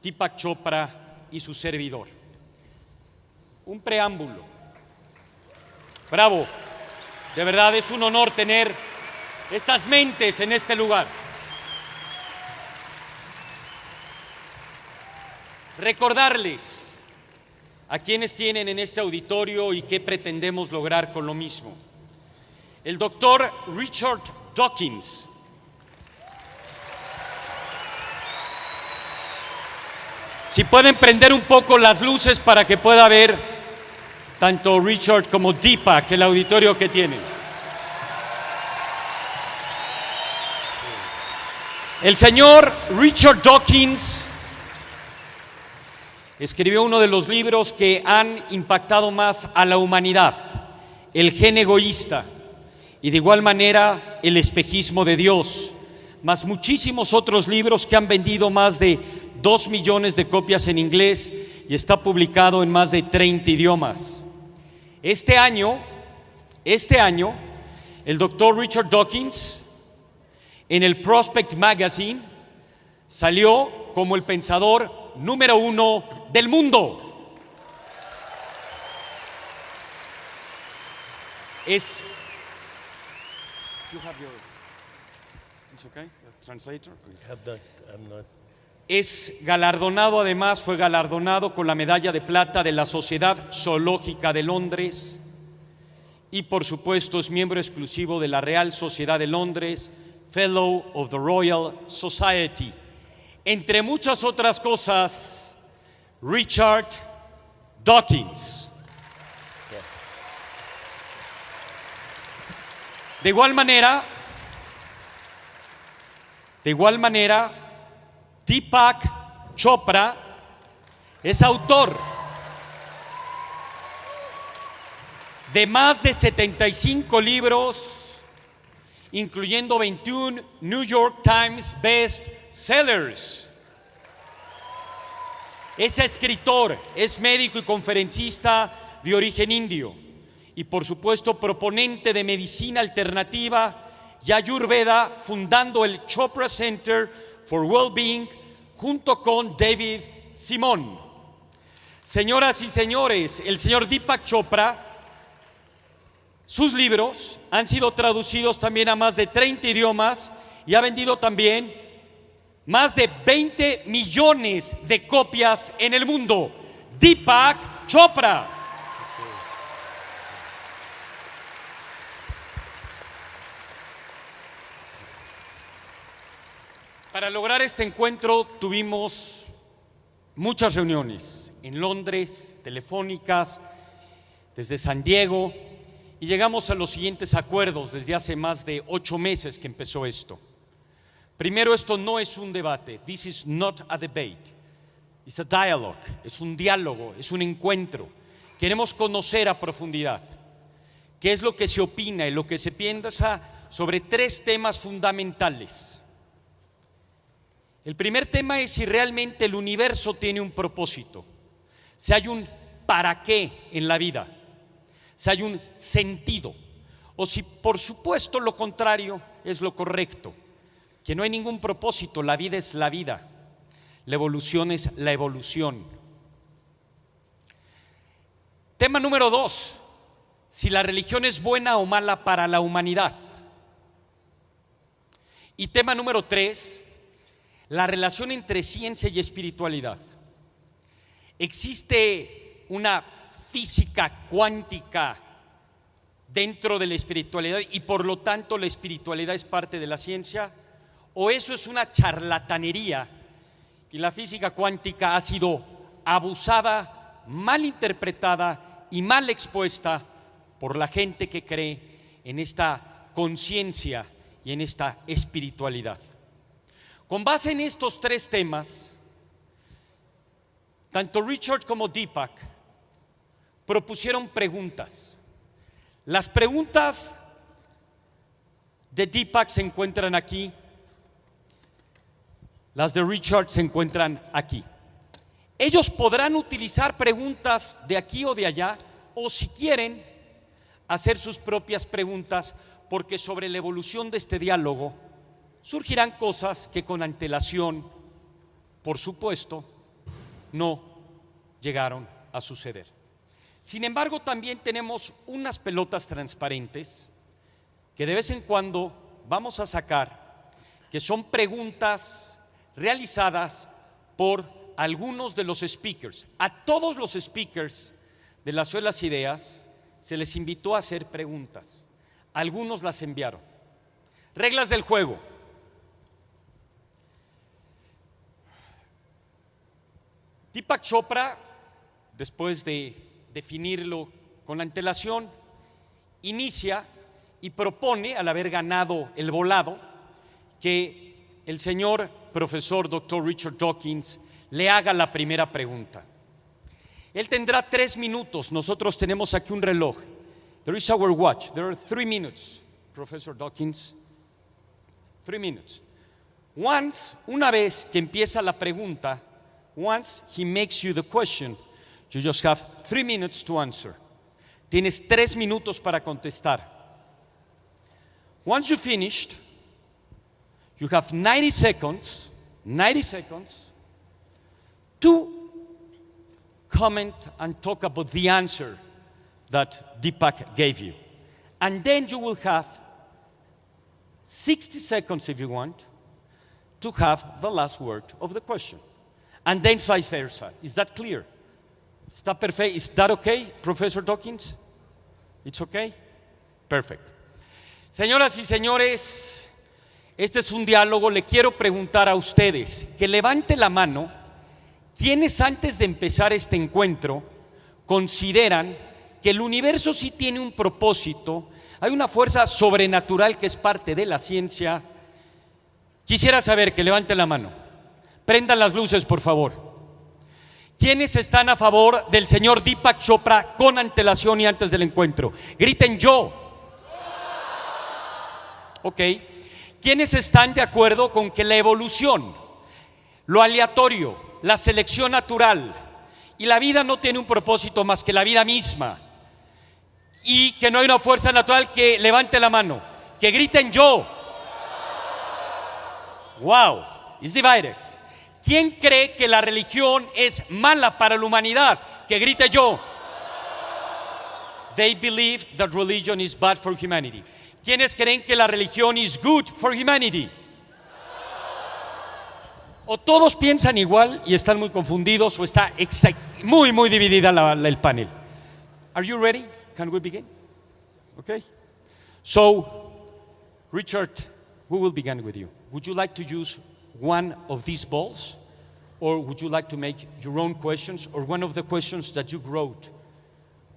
Deepak Chopra y su servidor. Un preámbulo. Bravo, de verdad es un honor tener estas mentes en este lugar. Recordarles a quienes tienen en este auditorio y qué pretendemos lograr con lo mismo. El doctor Richard Dawkins si pueden prender un poco las luces para que pueda ver tanto Richard como Deepak, el auditorio que tienen. El señor Richard Dawkins escribió uno de los libros que han impactado más a la humanidad, El gen egoísta, y de igual manera El espejismo de Dios, más muchísimos otros libros que han vendido más de 2 millones de copias en inglés y está publicado en más de 30 idiomas. Este año, el doctor Richard Dawkins, en el Prospect Magazine, salió como el pensador número 1 del mundo. It's okay? Translator? I'm not. Es galardonado, además, fue galardonado con la medalla de plata de la Sociedad Zoológica de Londres y, por supuesto, es miembro exclusivo de la Real Sociedad de Londres, Fellow of the Royal Society. Entre muchas otras cosas, Richard Dawkins. De igual manera, Deepak Chopra es autor de más de 75 libros, incluyendo 21 New York Times Best Sellers. Es escritor, es médico y conferencista de origen indio y, por supuesto, proponente de medicina alternativa y Ayurveda, fundando el Chopra Center for Wellbeing junto con David Simon. Señoras y señores, el señor Deepak Chopra, sus libros han sido traducidos también a más de 30 idiomas y ha vendido también más de 20 millones de copias en el mundo. Deepak Chopra. Para lograr este encuentro tuvimos muchas reuniones en Londres, telefónicas, desde San Diego, y llegamos a los siguientes acuerdos desde hace más de 8 meses que empezó esto. Primero, esto no es un debate. This is not a debate. It's a dialogue. Es un diálogo, es un encuentro. Queremos conocer a profundidad qué es lo que se opina y lo que se piensa sobre 3 temas fundamentales. El primer tema es si realmente el universo tiene un propósito, si hay un para qué en la vida, si hay un sentido, o si por supuesto lo contrario es lo correcto, que no hay ningún propósito, la vida es la vida, la evolución es la evolución. Tema número 2, si la religión es buena o mala para la humanidad. Y tema número 3, la relación entre ciencia y espiritualidad. ¿Existe una física cuántica dentro de la espiritualidad y por lo tanto la espiritualidad es parte de la ciencia? ¿O eso es una charlatanería y la física cuántica ha sido abusada, mal interpretada y mal expuesta por la gente que cree en esta conciencia y en esta espiritualidad? Con base en estos 3 temas, tanto Richard como Deepak propusieron preguntas. Las preguntas de Deepak se encuentran aquí, las de Richard se encuentran aquí. Ellos podrán utilizar preguntas de aquí o de allá, o si quieren, hacer sus propias preguntas, porque sobre la evolución de este diálogo surgirán cosas que con antelación, por supuesto, no llegaron a suceder. Sin embargo, también tenemos unas pelotas transparentes que de vez en cuando vamos a sacar, que son preguntas realizadas por algunos de los speakers. A todos los speakers de las Suelas Ideas se les invitó a hacer preguntas. Algunos las enviaron. Reglas del juego. Deepak Chopra, después de definirlo con antelación, inicia y propone, al haber ganado el volado, que el señor profesor Dr. Richard Dawkins le haga la primera pregunta. Él tendrá 3 minutos. Nosotros tenemos aquí un reloj. There is our watch. There are 3 minutes, Professor Dawkins. 3 minutes. Una vez que empieza la pregunta, once he makes you the question, you just have 3 minutes to answer. Tienes 3 minutos para contestar. Once you finished, you have 90 seconds to comment and talk about the answer that Deepak gave you. And then you will have 60 seconds, if you want, to have the last word of the question. And then vice versa. Is that clear? ¿Está perfecto? Is that okay, Professor Dawkins? It's okay? Perfect. Señoras y señores, este es un diálogo. Le quiero preguntar a ustedes que levante la mano quienes antes de empezar este encuentro consideran que el universo sí tiene un propósito, hay una fuerza sobrenatural que es parte de la ciencia. Quisiera saber que levanten la mano. Prendan las luces, por favor. ¿Quiénes están a favor del señor Deepak Chopra con antelación y antes del encuentro? Griten yo. Ok. ¿Quiénes están de acuerdo con que la evolución, lo aleatorio, la selección natural y la vida no tiene un propósito más que la vida misma? Y que no hay una fuerza natural. Que levante la mano, que griten yo. Wow, it's divided. ¿Quién cree que la religión es mala para la humanidad? Que grite yo. They believe that religion is bad for humanity. ¿Quiénes creen que la religión is good for humanity? O todos piensan igual y están muy confundidos, o está muy dividida el panel. Are you ready? Can we begin? Okay. So, Richard, we will begin with you. Would you like to use one of these balls, or would you like to make your own questions, or one of the questions that you wrote?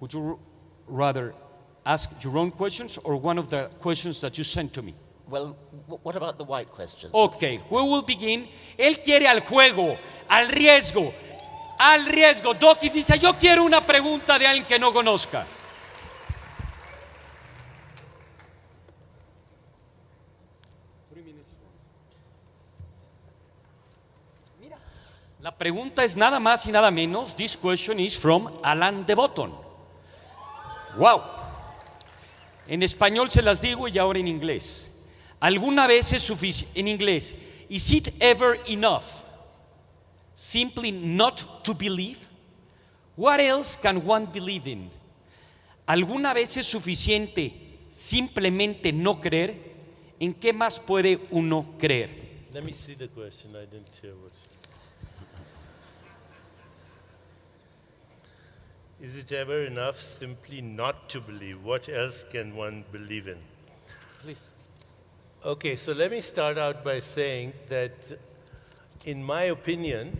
Would you rather ask your own questions or one of the questions that you sent to me? Well, what about the white questions? Okay, we will begin. Él quiere al juego, al riesgo. Dawkins dice, yo quiero una pregunta de alguien que no conozca. Mira, la pregunta es nada más y nada menos. This question is from Alan de Botton. Wow. En español se las digo y ahora en inglés. ¿Alguna vez es suficiente? En inglés, is it ever enough simply not to believe? What else can one believe in? ¿Alguna vez es suficiente simplemente no creer? ¿En qué más puede uno creer? Let me see the question. I didn't hear what. Is it ever enough simply not to believe? What else can one believe in? Please. Okay, so let me start out by saying that, in my opinion,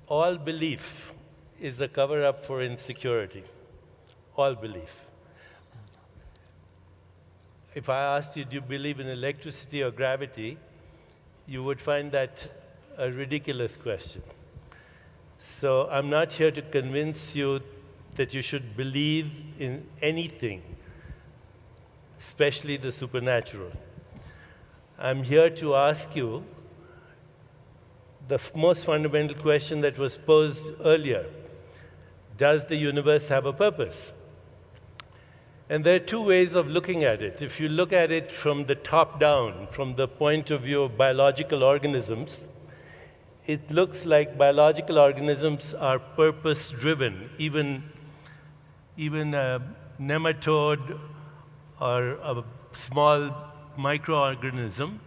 all belief is a cover-up for insecurity. All belief. If I asked you, do you believe in electricity or gravity, you would find that a ridiculous question. So I'm not here to convince you that you should believe in anything, especially the supernatural. I'm here to ask you the most fundamental question that was posed earlier. Does the universe have a purpose? And there are 2 ways of looking at it. If you look at it from the top down, from the point of view of biological organisms, it looks like biological organisms are purpose-driven. Even a nematode or a small microorganism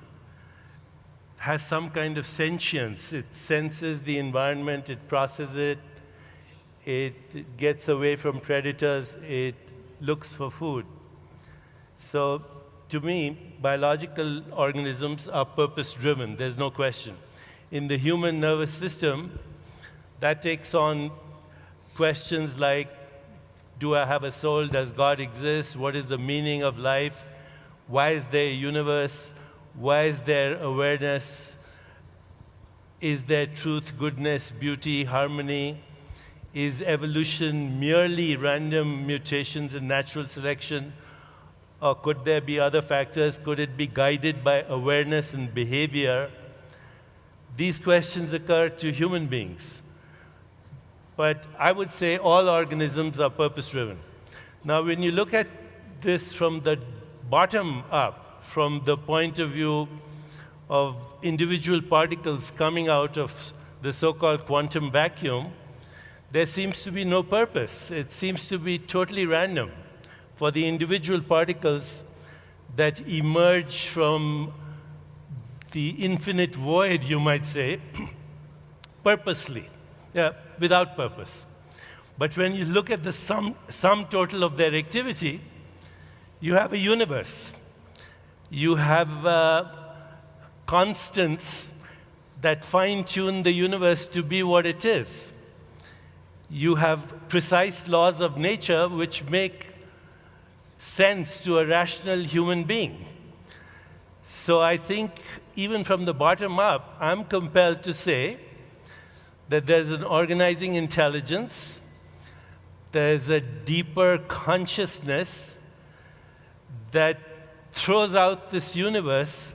has some kind of sentience. It senses the environment, it processes it, it gets away from predators, it looks for food. So to me, biological organisms are purpose-driven, there's no question. In the human nervous system, that takes on questions like, do I have a soul? Does God exist? What is the meaning of life? Why is there a universe? Why is there awareness? Is there truth, goodness, beauty, harmony? Is evolution merely random mutations and natural selection? Or could there be other factors? Could it be guided by awareness and behavior? These questions occur to human beings. But I would say all organisms are purpose-driven. Now, when you look at this from the bottom up, from the point of view of individual particles coming out of the so-called quantum vacuum, there seems to be no purpose. It seems to be totally random for the individual particles that emerge from the infinite void, you might say, purposely, without purpose. But when you look at the sum total of their activity, you have a universe. You have constants that fine-tune the universe to be what it is. You have precise laws of nature which make sense to a rational human being. So I think even from the bottom up, I'm compelled to say that there's an organizing intelligence, there's a deeper consciousness that throws out this universe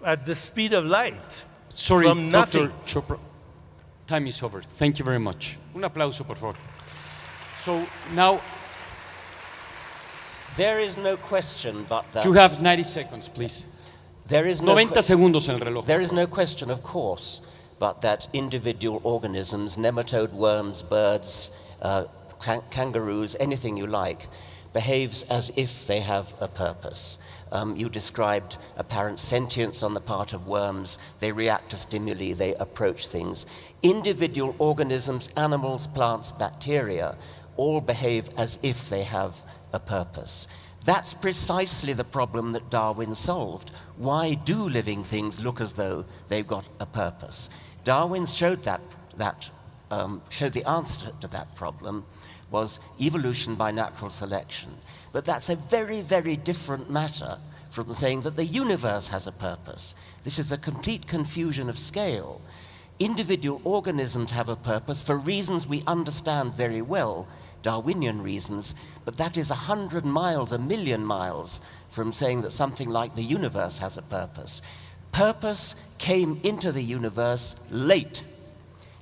at the speed of light. Sorry, from nothing. Dr. Chopra. Time is over. Thank you very much. Un aplauso, por favor. So now, There is no question but that... you have 90 seconds, please. There is no 90 segundos en el reloj. There is no question, of course, but that individual organisms, nematode worms, birds, kangaroos, anything you like, behaves as if they have a purpose. You described apparent sentience on the part of worms. They react to stimuli, they approach things. Individual organisms, animals, plants, bacteria, all behave as if they have a purpose. That's precisely the problem that Darwin solved. Why do living things look as though they've got a purpose? Darwin showed showed the answer to that problem was evolution by natural selection. But that's a very, very different matter from saying that the universe has a purpose. This is a complete confusion of scale. Individual organisms have a purpose for reasons we understand very well, Darwinian reasons, but that is 100 miles, 1 million miles from saying that something like the universe has a purpose. Purpose came into the universe late.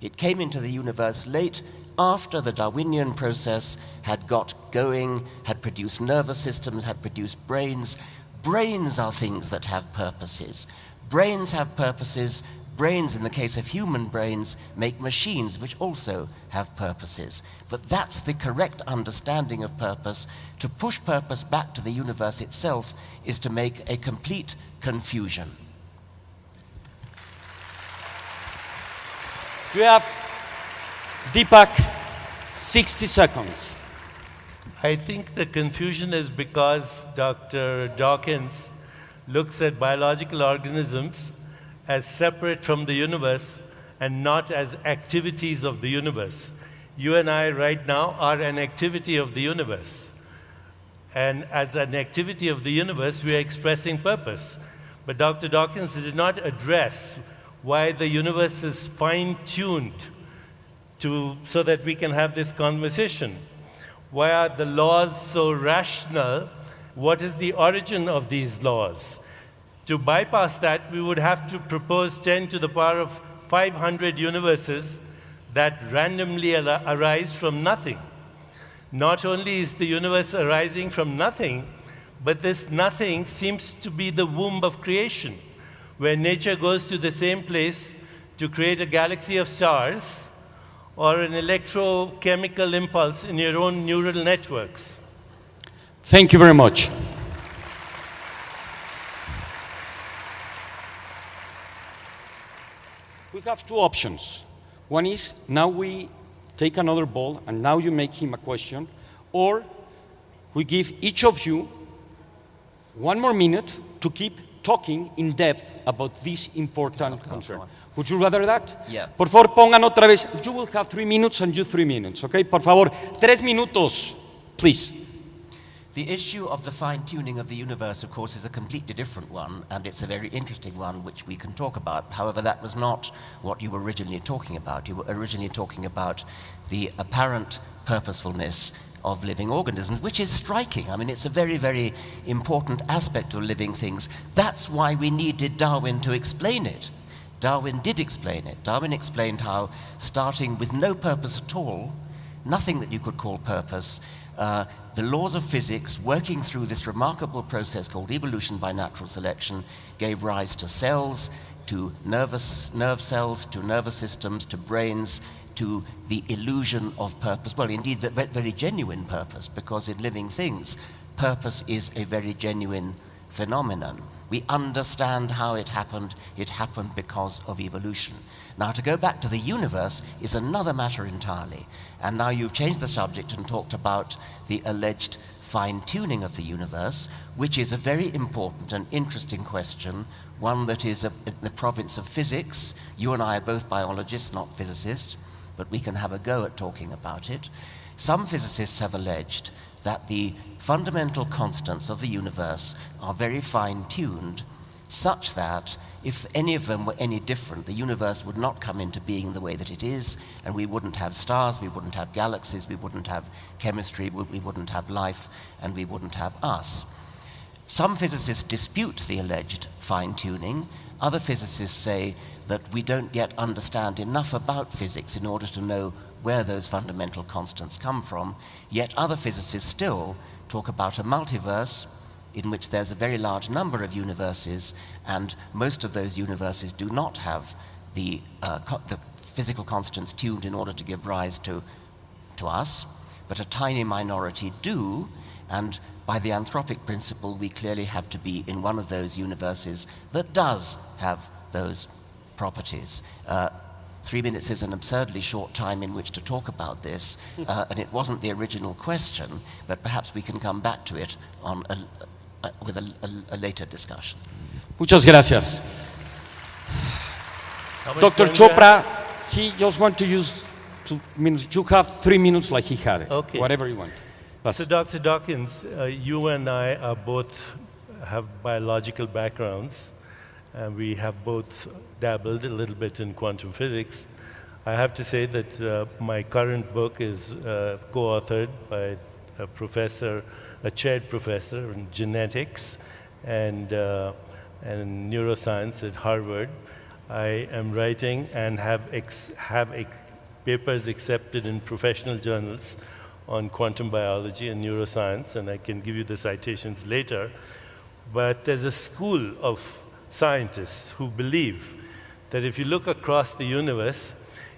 It came into the universe late after the Darwinian process had got going, had produced nervous systems, had produced brains. Brains are things that have purposes. Brains have purposes. Brains, in the case of human brains, make machines which also have purposes. But that's the correct understanding of purpose. To push purpose back to the universe itself is to make a complete confusion. You have, Deepak, 60 seconds. I think the confusion is because Dr. Dawkins looks at biological organisms as separate from the universe and not as activities of the universe. You and I right now are an activity of the universe. And as an activity of the universe, we are expressing purpose. But Dr. Dawkins did not address why the universe is fine-tuned so that we can have this conversation. Why are the laws so rational? What is the origin of these laws? To bypass that, we would have to propose 10 to the power of 500 universes that randomly arise from nothing. Not only is the universe arising from nothing, but this nothing seems to be the womb of creation, where nature goes to the same place to create a galaxy of stars or an electrochemical impulse in your own neural networks? Thank you very much. We have two options. One is now we take another ball and now you make him a question, or we give each of you 1 more minute to keep talking in depth about this important concern. Would you rather that? Yeah. Por favor, pongan otra vez. You will have 3 minutes and you 3 minutes, okay? Por favor, 3 minutos, please. The issue of the fine-tuning of the universe, of course, is a completely different one, and it's a very interesting one which we can talk about. However, that was not what you were originally talking about. You were originally talking about the apparent purposefulness of living organisms, which is striking. I mean, it's a very, very important aspect of living things. That's why we needed Darwin to explain it. Darwin did explain it. Darwin explained how, starting with no purpose at all, nothing that you could call purpose, the laws of physics, working through this remarkable process called evolution by natural selection, gave rise to cells, to nerve cells, to nervous systems, to brains, to the illusion of purpose. Well, indeed, the very genuine purpose, because in living things, purpose is a very genuine phenomenon. We understand how it happened because of evolution. Now, to go back to the universe is another matter entirely. And now you've changed the subject and talked about the alleged fine-tuning of the universe, which is a very important and interesting question, one that is in the province of physics. You and I are both biologists, not physicists, but we can have a go at talking about it. Some physicists have alleged that the fundamental constants of the universe are very fine-tuned, such that if any of them were any different, the universe would not come into being the way that it is, and we wouldn't have stars, we wouldn't have galaxies, we wouldn't have chemistry, we wouldn't have life, and we wouldn't have us. Some physicists dispute the alleged fine-tuning. Other physicists say that we don't yet understand enough about physics in order to know where those fundamental constants come from. Yet other physicists still talk about a multiverse in which there's a very large number of universes, and most of those universes do not have the physical constants tuned in order to give rise to us, but a tiny minority do, and by the anthropic principle, we clearly have to be in one of those universes that does have those properties. 3 minutes is an absurdly short time in which to talk about this, and it wasn't the original question, but perhaps we can come back to it on with a later discussion. Muchas gracias. Dr. Chopra, he just want to use 2 minutes. You have 3 minutes like he had it. Okay. Whatever you want. So Dr. Dawkins, you and I are both have biological backgrounds, and we have both dabbled a little bit in quantum physics. I have to say that my current book is co-authored by a chaired professor in genetics and neuroscience at Harvard. I am writing and have papers accepted in professional journals on quantum biology and neuroscience, and I can give you the citations later. But there's a school of scientists who believe that if you look across the universe,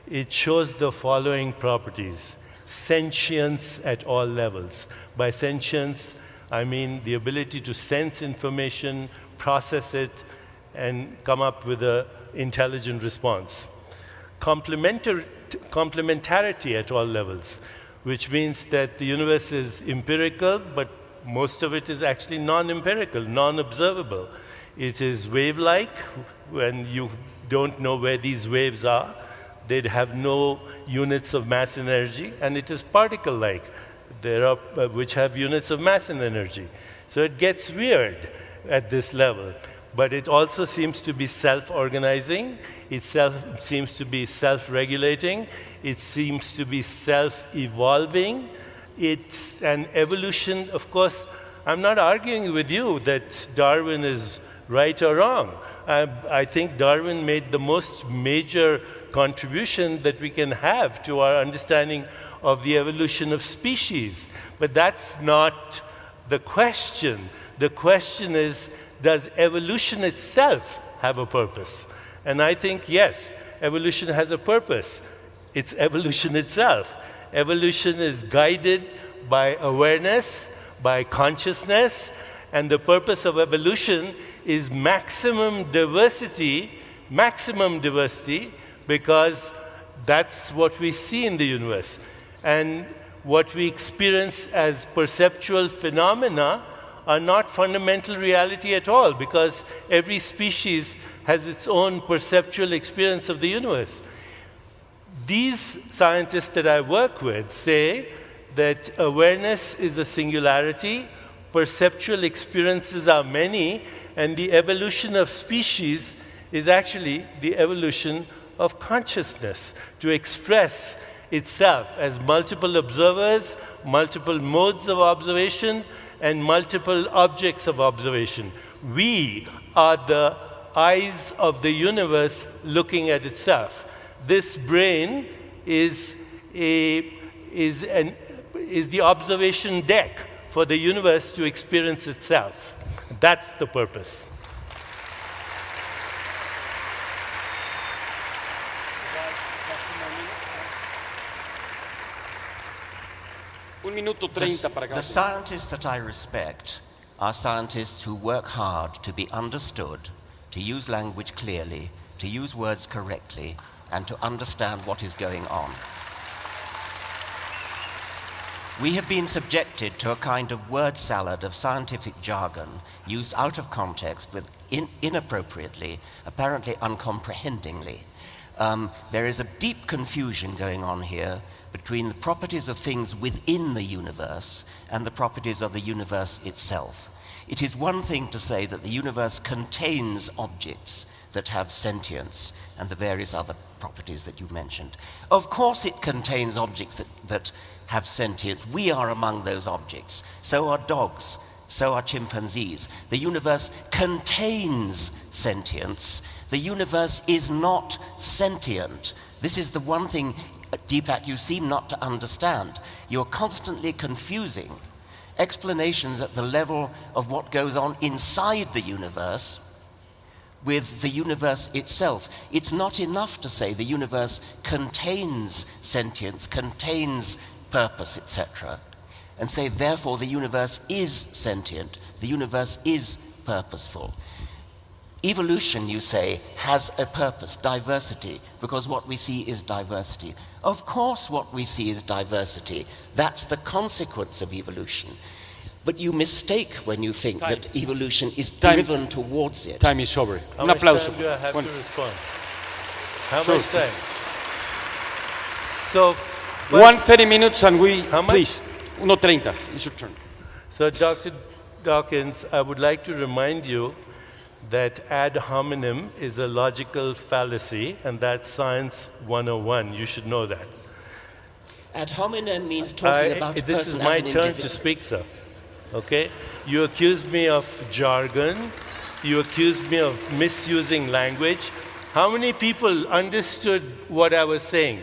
it shows the following properties: sentience at all levels. By sentience, I mean the ability to sense information, process it, and come up with an intelligent response. Complementarity at all levels, which means that the universe is empirical, but most of it is actually non-empirical, non-observable. It is wave-like. When you don't know where these waves are, they'd have no units of mass and energy, and it is particle-like, which have units of mass and energy. So it gets weird at this level. But it also seems to be self-organizing, it seems to be self-regulating, it seems to be self-evolving. It's an evolution. Of course, I'm not arguing with you that Darwin is right or wrong. I think Darwin made the most major contribution that we can have to our understanding of the evolution of species. But that's not the question. The question is, does evolution itself have a purpose? And I think, yes, evolution has a purpose. It's evolution itself. Evolution is guided by awareness, by consciousness, and the purpose of evolution is maximum diversity, because that's what we see in the universe. And what we experience as perceptual phenomena are not fundamental reality at all, because every species has its own perceptual experience of the universe. These scientists that I work with say that awareness is a singularity, perceptual experiences are many, and the evolution of species is actually the evolution of consciousness to express itself as multiple observers, multiple modes of observation, and multiple objects of observation. We are the eyes of the universe looking at itself. This brain is the observation deck for the universe to experience itself. That's the purpose. Un minuto 30 para cada The scientists that I respect are scientists who work hard to be understood, to use language clearly, to use words correctly, and to understand what is going on. We have been subjected to a kind of word salad of scientific jargon used out of context with inappropriately, apparently uncomprehendingly. There is a deep confusion going on here between the properties of things within the universe and the properties of the universe itself. It is one thing to say that the universe contains objects that have sentience and the various other properties that you mentioned. Of course it contains objects that have sentience. We are among those objects. So are dogs. So are chimpanzees. The universe contains sentience. The universe is not sentient. This is the one thing, Deepak, you seem not to understand. You're constantly confusing explanations at the level of what goes on inside the universe with the universe itself. It's not enough to say the universe contains sentience, contains purpose, etc., and say, therefore, the universe is sentient, the universe is purposeful. Evolution, you say, has a purpose, diversity, because what we see is diversity. Of course what we see is diversity. That's the consequence of evolution. But you mistake when you think that evolution is driven towards it. Time is over. How Un much applauso. time do I have Bueno. to respond? How Sure. much time? So, 1:30 minutes and we, How much? please, 1:30. It's your turn. So, Dr. Dawkins, I would like to remind you that ad hominem is a logical fallacy, and that's Science 101. You should know that. Ad hominem means talking about a This is person my as an turn to individual. speak, sir. Okay? You accused me of jargon. You accused me of misusing language. How many people understood what I was saying?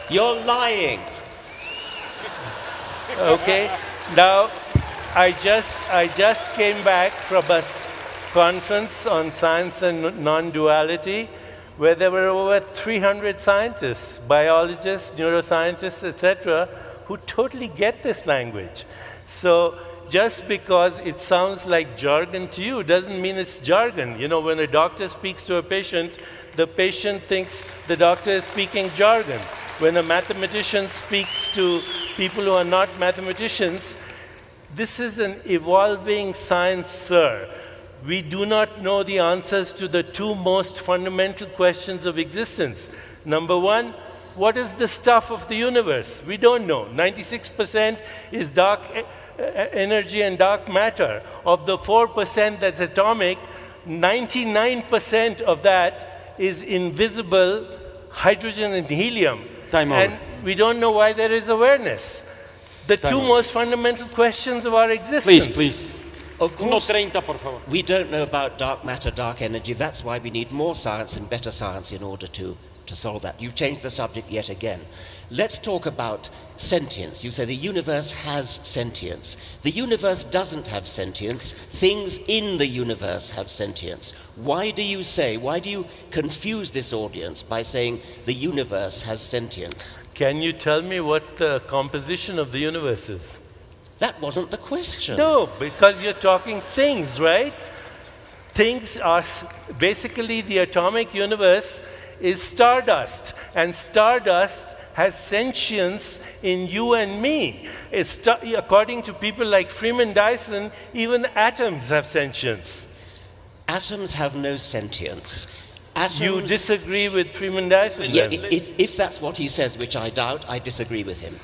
You're lying. Okay? Now, I just came back from a conference on science and non-duality where there were over 300 scientists, biologists, neuroscientists, etc., who totally get this language. So just because it sounds like jargon to you doesn't mean it's jargon. You know, when a doctor speaks to a patient, the patient thinks the doctor is speaking jargon. When a mathematician speaks to people who are not mathematicians, this is an evolving science, sir. We do not know the answers to the two most fundamental questions of existence. Number one, what is the stuff of the universe? We don't know. 96% is dark energy and dark matter. Of the 4% that's atomic, 99% of that is invisible hydrogen and helium. Time over. And we don't know why there is awareness. The two over. most fundamental questions of our existence. Please. Of course, 1:30, por favor. we don't know about dark matter, dark energy. That's why we need more science and better science in order to to solve that. You've changed the subject yet again. Let's talk about sentience. You say the universe has sentience. The universe doesn't have sentience. Things in the universe have sentience. Why do you confuse this audience by saying the universe has sentience? Can you tell me what the composition of the universe is? That wasn't the question. No, because you're talking things, right? Things are basically the atomic universe is stardust, and stardust has sentience in you and me. According to people like Freeman Dyson, even atoms have sentience. Atoms have no sentience. You disagree with Freeman Dyson? Yeah, then? if that's what he says, which I doubt, I disagree with him.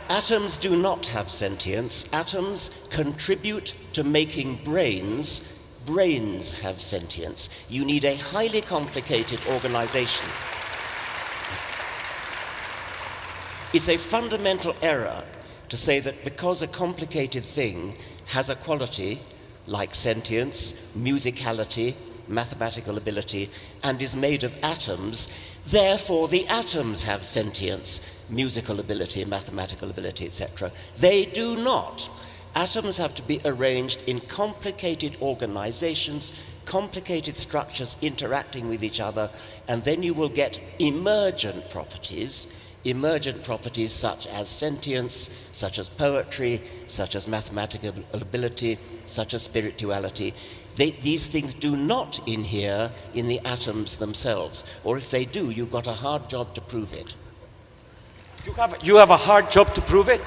Atoms do not have sentience. Atoms contribute to making brains. Brains have sentience. You need a highly complicated organization. It's a fundamental error to say that because a complicated thing has a quality like sentience, musicality, mathematical ability, and is made of atoms, therefore the atoms have sentience, musical ability, mathematical ability, etc. They do not. Atoms have to be arranged in complicated organizations, complicated structures interacting with each other, and then you will get emergent properties such as sentience, such as poetry, such as mathematical ability, such as spirituality. These things do not inhere in the atoms themselves, or if they do, you've got a hard job to prove it. You have a hard job to prove it?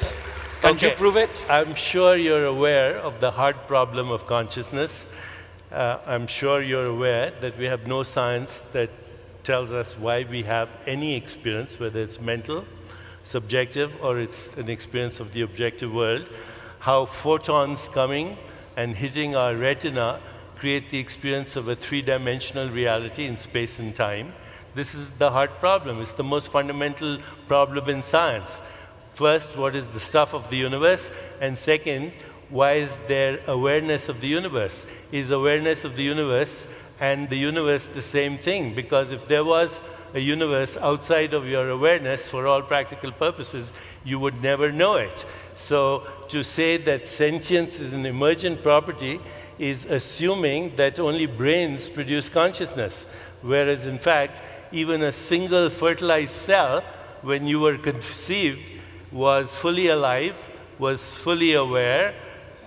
Can you prove it? I'm sure you're aware of the hard problem of consciousness. I'm sure you're aware that we have no science that tells us why we have any experience, whether it's mental, subjective, or it's an experience of the objective world. How photons coming and hitting our retina create the experience of a three-dimensional reality in space and time. This is the hard problem. It's the most fundamental problem in science. First, what is the stuff of the universe? And second, why is there awareness of the universe? Is awareness of the universe and the universe the same thing? Because if there was a universe outside of your awareness, for all practical purposes, you would never know it. So to say that sentience is an emergent property is assuming that only brains produce consciousness, whereas in fact, even a single fertilized cell, when you were conceived, was fully alive, was fully aware,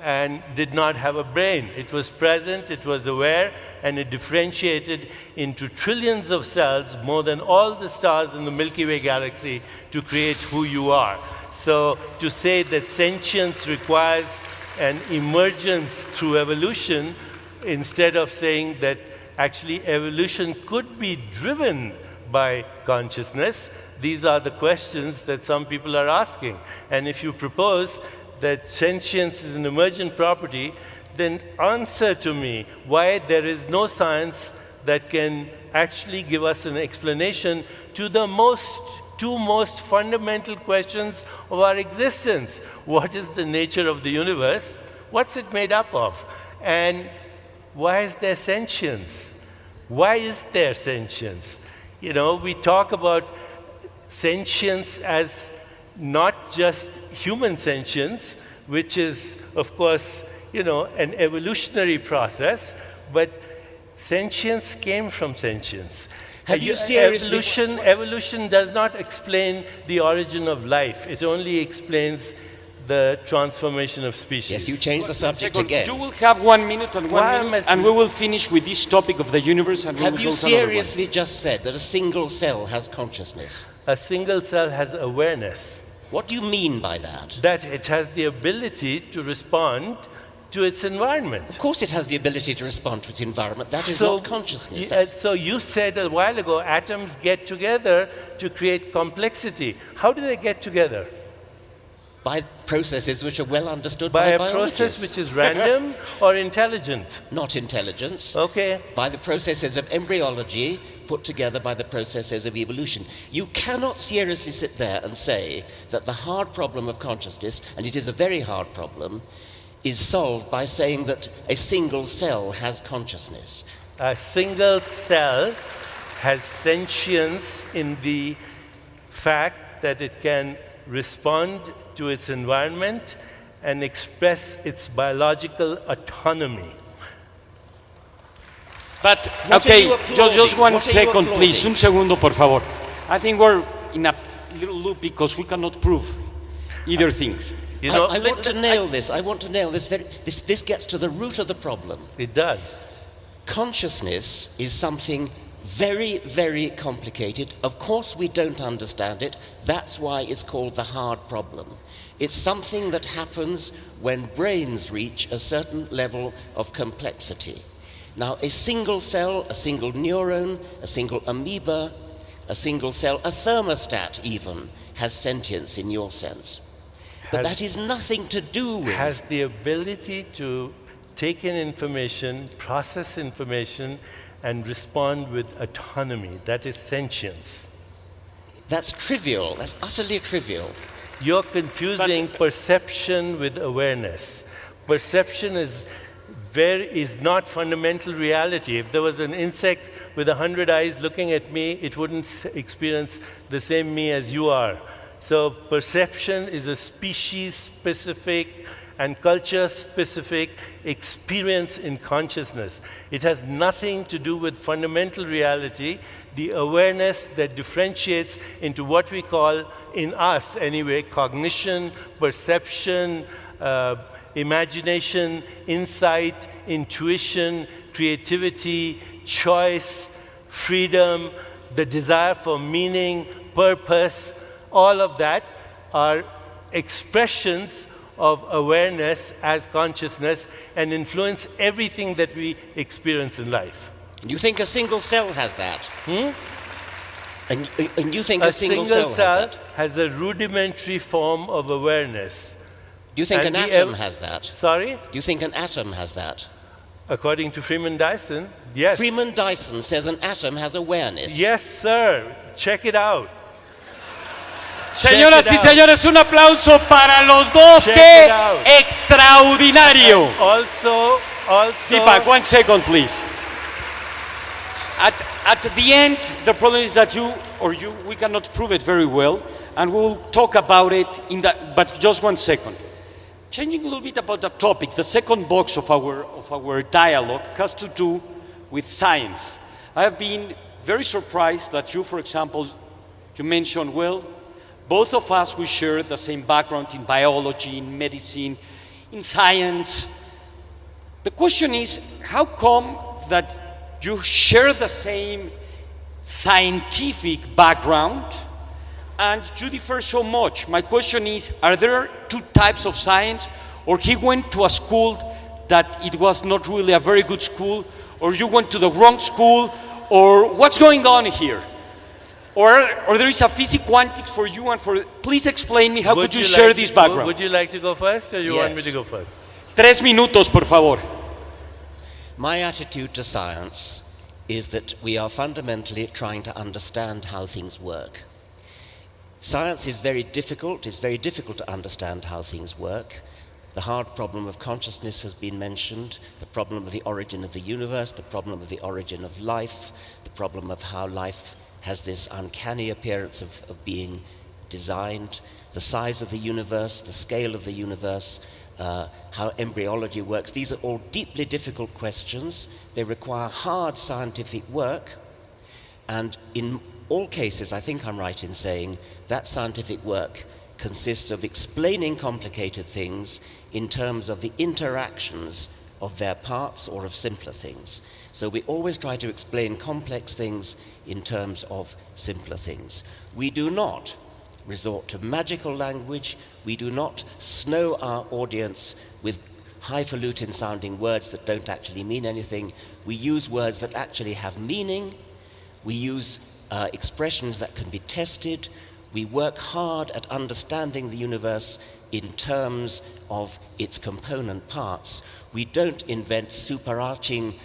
and did not have a brain. It was present, it was aware, and it differentiated into trillions of cells, more than all the stars in the Milky Way galaxy, to create who you are. So to say that sentience requires an emergence through evolution, instead of saying that actually evolution could be driven by consciousness, these are the questions that some people are asking. And if you propose that sentience is an emergent property, then answer to me why there is no science that can actually give us an explanation to the two most fundamental questions of our existence. What is the nature of the universe? What's it made up of? And why is there sentience? Why is there sentience? You know, we talk about sentience as not just human sentience, which is, of course, you know, an evolutionary process, but sentience came from sentience. Have you seriously... Evolution does not explain the origin of life. It only explains the transformation of species. Yes, you changed the subject again. You will have 1 minute and 1 minute, and we will finish with this topic of the universe. And have you seriously just said that a single cell has consciousness? A single cell has awareness. What do you mean by that? That it has the ability to respond to its environment. Of course it has the ability to respond to its environment. That is not consciousness. So you said a while ago, atoms get together to create complexity. How do they get together? By processes which are well understood by biologists. By a process which is random or intelligent? Not intelligence. Okay. By the processes of embryology put together by the processes of evolution. You cannot seriously sit there and say that the hard problem of consciousness, and it is a very hard problem, is solved by saying that a single cell has consciousness. A single cell has sentience in the fact that it can respond to its environment and express its biological autonomy. But, What are okay, you applauding? just one What are you second, please. applauding? Un segundo, por favor. I think we're in a little loop because we cannot prove either things. You know, I want to nail this. I want to nail this. This gets to the root of the problem. it does. Consciousness is something very, very complicated. Of course, we don't understand it. That's why it's called the hard problem. It's something that happens when brains reach a certain level of complexity. Now, a single cell, a single neuron, a single amoeba, a single cell, a thermostat even, has sentience in your sense. But that is nothing to do with... Has the ability to take in information, process information, and respond with autonomy. That is sentience. That's trivial. That's utterly trivial. You're confusing perception with awareness. Perception is not fundamental reality. If there was an insect with 100 eyes looking at me, it wouldn't experience the same me as you are. So perception is a species-specific and culture-specific experience in consciousness. It has nothing to do with fundamental reality, the awareness that differentiates into what we call, in us anyway, cognition, perception, imagination, insight, intuition, creativity, choice, freedom, the desire for meaning, purpose. All of that are expressions of awareness as consciousness and influence everything that we experience in life. You think a single cell has that? And you think A a single single cell cell has that? has a rudimentary form of awareness. Do you think And an we atom ev- has that? Sorry? Do you think an atom has that? According to Freeman Dyson, yes. Freeman Dyson says an atom has awareness. Yes, sir. Check it out. Señoras Check y it out. señores, un aplauso para los dos. Check ¡Qué it out. extraordinario! Also, Deepak, 1 second, please. At the end, the problem is that we cannot prove it very well, and we'll talk about it in that, but just 1 second. Changing a little bit about the topic, the second box of our dialogue has to do with science. I have been very surprised that you, for example, you mentioned, well, both of us, we share the same background in biology, in medicine, in science. The question is, how come that you share the same scientific background and you differ so much? My question is, are there two types of science? Or he went to a school that it was not really a very good school, or you went to the wrong school, or what's going on here? Or there is a physics quantics for you and for... Please explain me, how could you share this background? Would you like to go first, or you want me Yes. to go first? 3 minutos, por favor. My attitude to science is that we are fundamentally trying to understand how things work. Science is very difficult. It's very difficult to understand how things work. The hard problem of consciousness has been mentioned, the problem of the origin of the universe, the problem of the origin of life, the problem of how life has this uncanny appearance of being designed, the size of the universe, the scale of the universe, how embryology works. These are all deeply difficult questions. They require hard scientific work, and in all cases, I think I'm right in saying that scientific work consists of explaining complicated things in terms of the interactions of their parts or of simpler things. So we always try to explain complex things in terms of simpler things. We do not resort to magical language. We do not snow our audience with highfalutin sounding words that don't actually mean anything. We use words that actually have meaning. We use expressions that can be tested. We work hard at understanding the universe in terms of its component parts. We don't invent superarching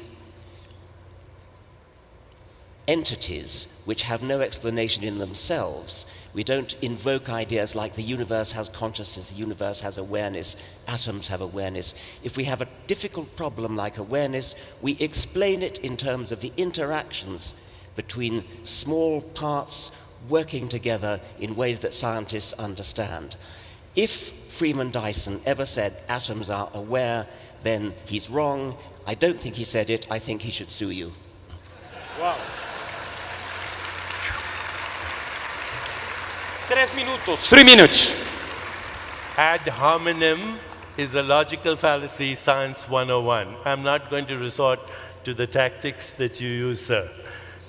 entities which have no explanation in themselves. We don't invoke ideas like the universe has consciousness, the universe has awareness, atoms have awareness. If we have a difficult problem like awareness, we explain it in terms of the interactions between small parts working together in ways that scientists understand. If Freeman Dyson ever said atoms are aware, then he's wrong. I don't think he said it. I think he should sue you. Wow. 3 minutos. 3 minutes. Ad hominem is a logical fallacy, science 101. I'm not going to resort to the tactics that you use, sir.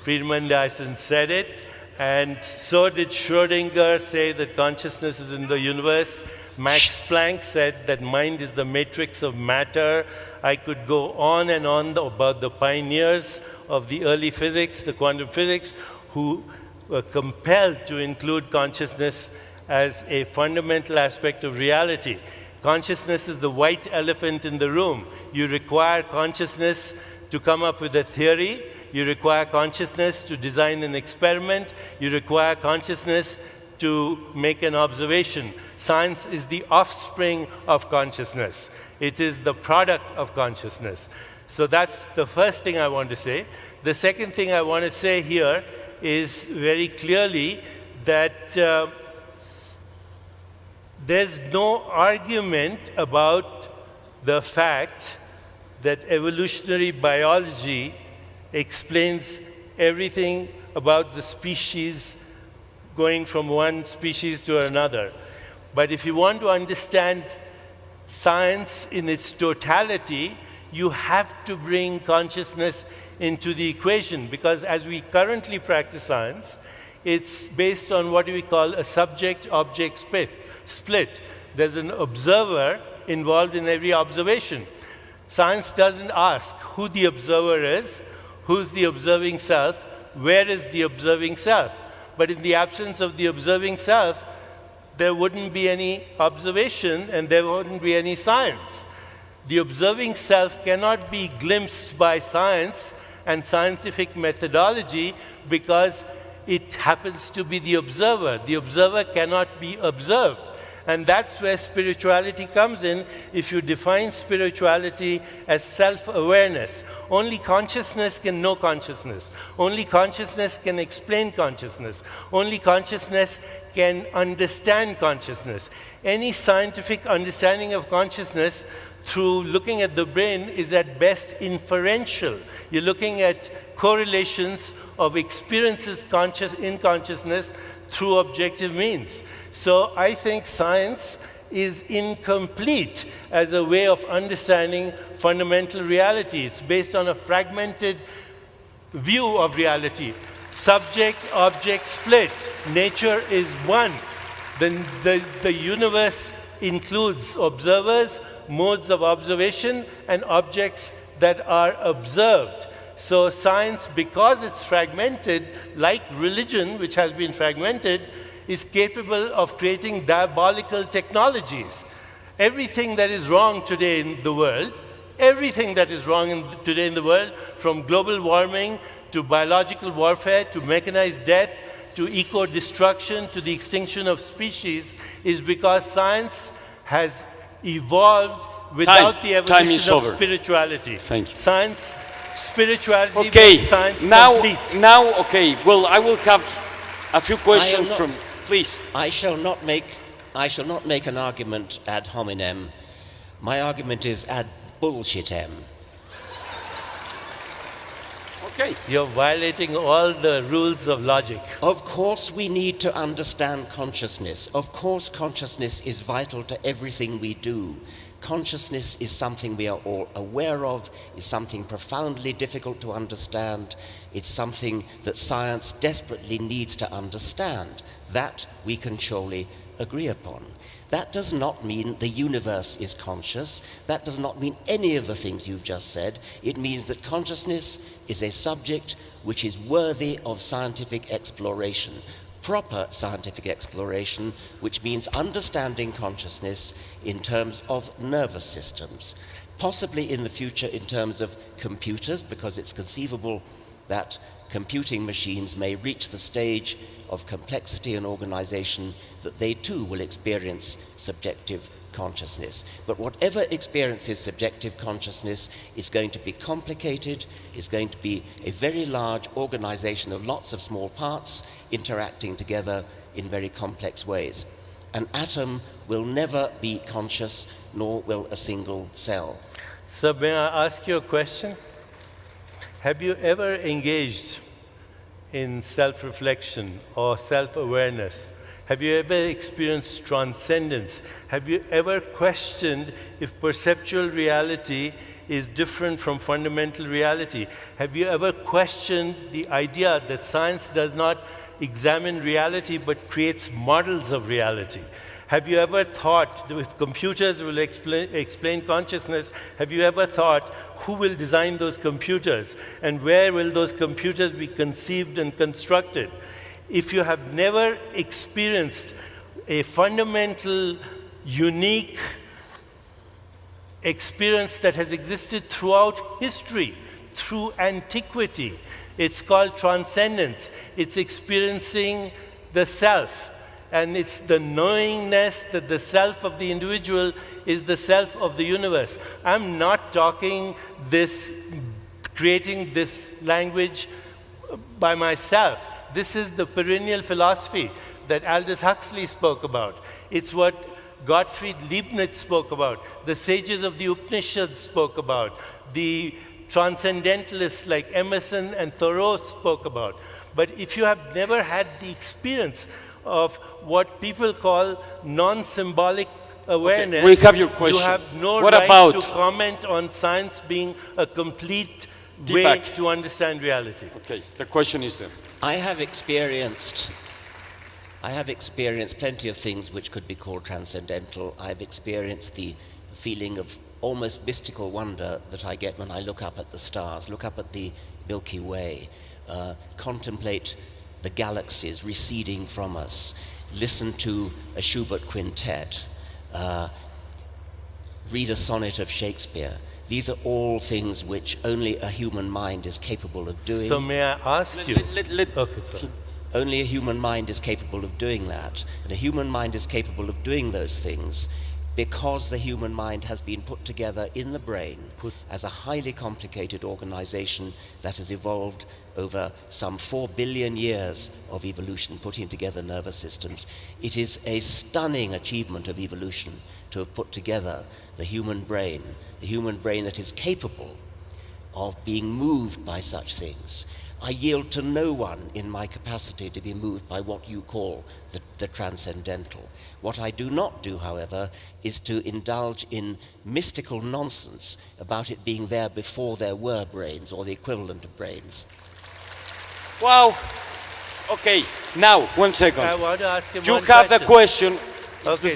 Friedman Dyson said it, and so did Schrödinger say that consciousness is in the universe. Max Planck said that mind is the matrix of matter. I could go on and on about the pioneers of the early physics, the quantum physics, who were compelled to include consciousness as a fundamental aspect of reality. Consciousness is the white elephant in the room. You require consciousness to come up with a theory. You require consciousness to design an experiment. You require consciousness to make an observation. Science is the offspring of consciousness. It is the product of consciousness. So that's the first thing I want to say. The second thing I want to say here is very clearly that there's no argument about the fact that evolutionary biology explains everything about the species going from one species to another. But if you want to understand science in its totality, you have to bring consciousness into the equation, because as we currently practice science, it's based on what we call a subject-object split. There's an observer involved in every observation. Science doesn't ask who the observer is, who's the observing self, where is the observing self. But in the absence of the observing self, there wouldn't be any observation and there wouldn't be any science. The observing self cannot be glimpsed by science and scientific methodology because it happens to be the observer. The observer cannot be observed. And that's where spirituality comes in. If you define spirituality as self-awareness, only consciousness can know consciousness. Only consciousness can explain consciousness. Only consciousness can understand consciousness. Any scientific understanding of consciousness through looking at the brain is at best inferential. You're looking at correlations of experiences in consciousness through objective means. So I think science is incomplete as a way of understanding fundamental reality. It's based on a fragmented view of reality. Subject-object split. Nature is one. The universe includes observers, modes of observation, and objects that are observed. So science, because it's fragmented, like religion, which has been fragmented, is capable of creating diabolical technologies. Everything that is wrong today in the world, today in the world, from global warming to biological warfare to mechanized death to eco-destruction to the extinction of species, is because science has evolved without the evolution of spirituality. Thank you. Spirituality okay. makes science complete. Now, okay. Well, I will have a few questions from. Please. I shall not make an argument ad hominem. My argument is ad bullshitem. Okay. You're violating all the rules of logic. Of course we need to understand consciousness. Of course consciousness is vital to everything we do. Consciousness is something we are all aware of, is something profoundly difficult to understand. It's something that science desperately needs to understand. That we can surely agree upon. That does not mean the universe is conscious. That does not mean any of the things you've just said. It means that consciousness is a subject which is worthy of scientific exploration. Proper scientific exploration, which means understanding consciousness in terms of nervous systems, possibly in the future in terms of computers, because it's conceivable that computing machines may reach the stage of complexity and organization that they too will experience subjective consciousness. But whatever experiences subjective consciousness is going to be complicated, is going to be a very large organization of lots of small parts interacting together in very complex ways. An atom will never be conscious, nor will a single cell. So may I ask you a question? Have you ever engaged in self-reflection or self-awareness? Have you ever experienced transcendence? Have you ever questioned if perceptual reality is different from fundamental reality? Have you ever questioned the idea that science does not examine reality but creates models of reality? Have you ever thought that if computers will explain consciousness, have you ever thought who will design those computers and where will those computers be conceived and constructed? If you have never experienced a fundamental, unique experience that has existed throughout history, through antiquity, it's called transcendence. It's experiencing the self. And it's the knowingness that the self of the individual is the self of the universe. I'm not talking this, creating this language by myself. This is the perennial philosophy that Aldous Huxley spoke about. It's what Gottfried Leibniz spoke about, the sages of the Upanishads spoke about, the transcendentalists like Emerson and Thoreau spoke about. But if you have never had the experience of what people call non-symbolic awareness, okay, we have your question. You have no what right about to comment on science being a complete Deepak, way to understand reality. Okay, the question is there. I have experienced plenty of things which could be called transcendental. I've experienced the feeling of almost mystical wonder that I get when I look up at the stars, look up at the Milky Way, contemplate the galaxies receding from us, listen to a Schubert quintet, read a sonnet of Shakespeare. These are all things which only a human mind is capable of doing. So may I ask you? Okay, sorry. Only a human mind is capable of doing that. And a human mind is capable of doing those things because the human mind has been put together in the brain as a highly complicated organization that has evolved over some 4 billion years of evolution, putting together nervous systems. It is a stunning achievement of evolution to have put together the human brain that is capable of being moved by such things. I yield to no one in my capacity to be moved by what you call the transcendental. What I do not do, however, is to indulge in mystical nonsense about it being there before there were brains or the equivalent of brains. Wow. Okay, now, 1 second. I want to ask him You one have question. the question. Okay,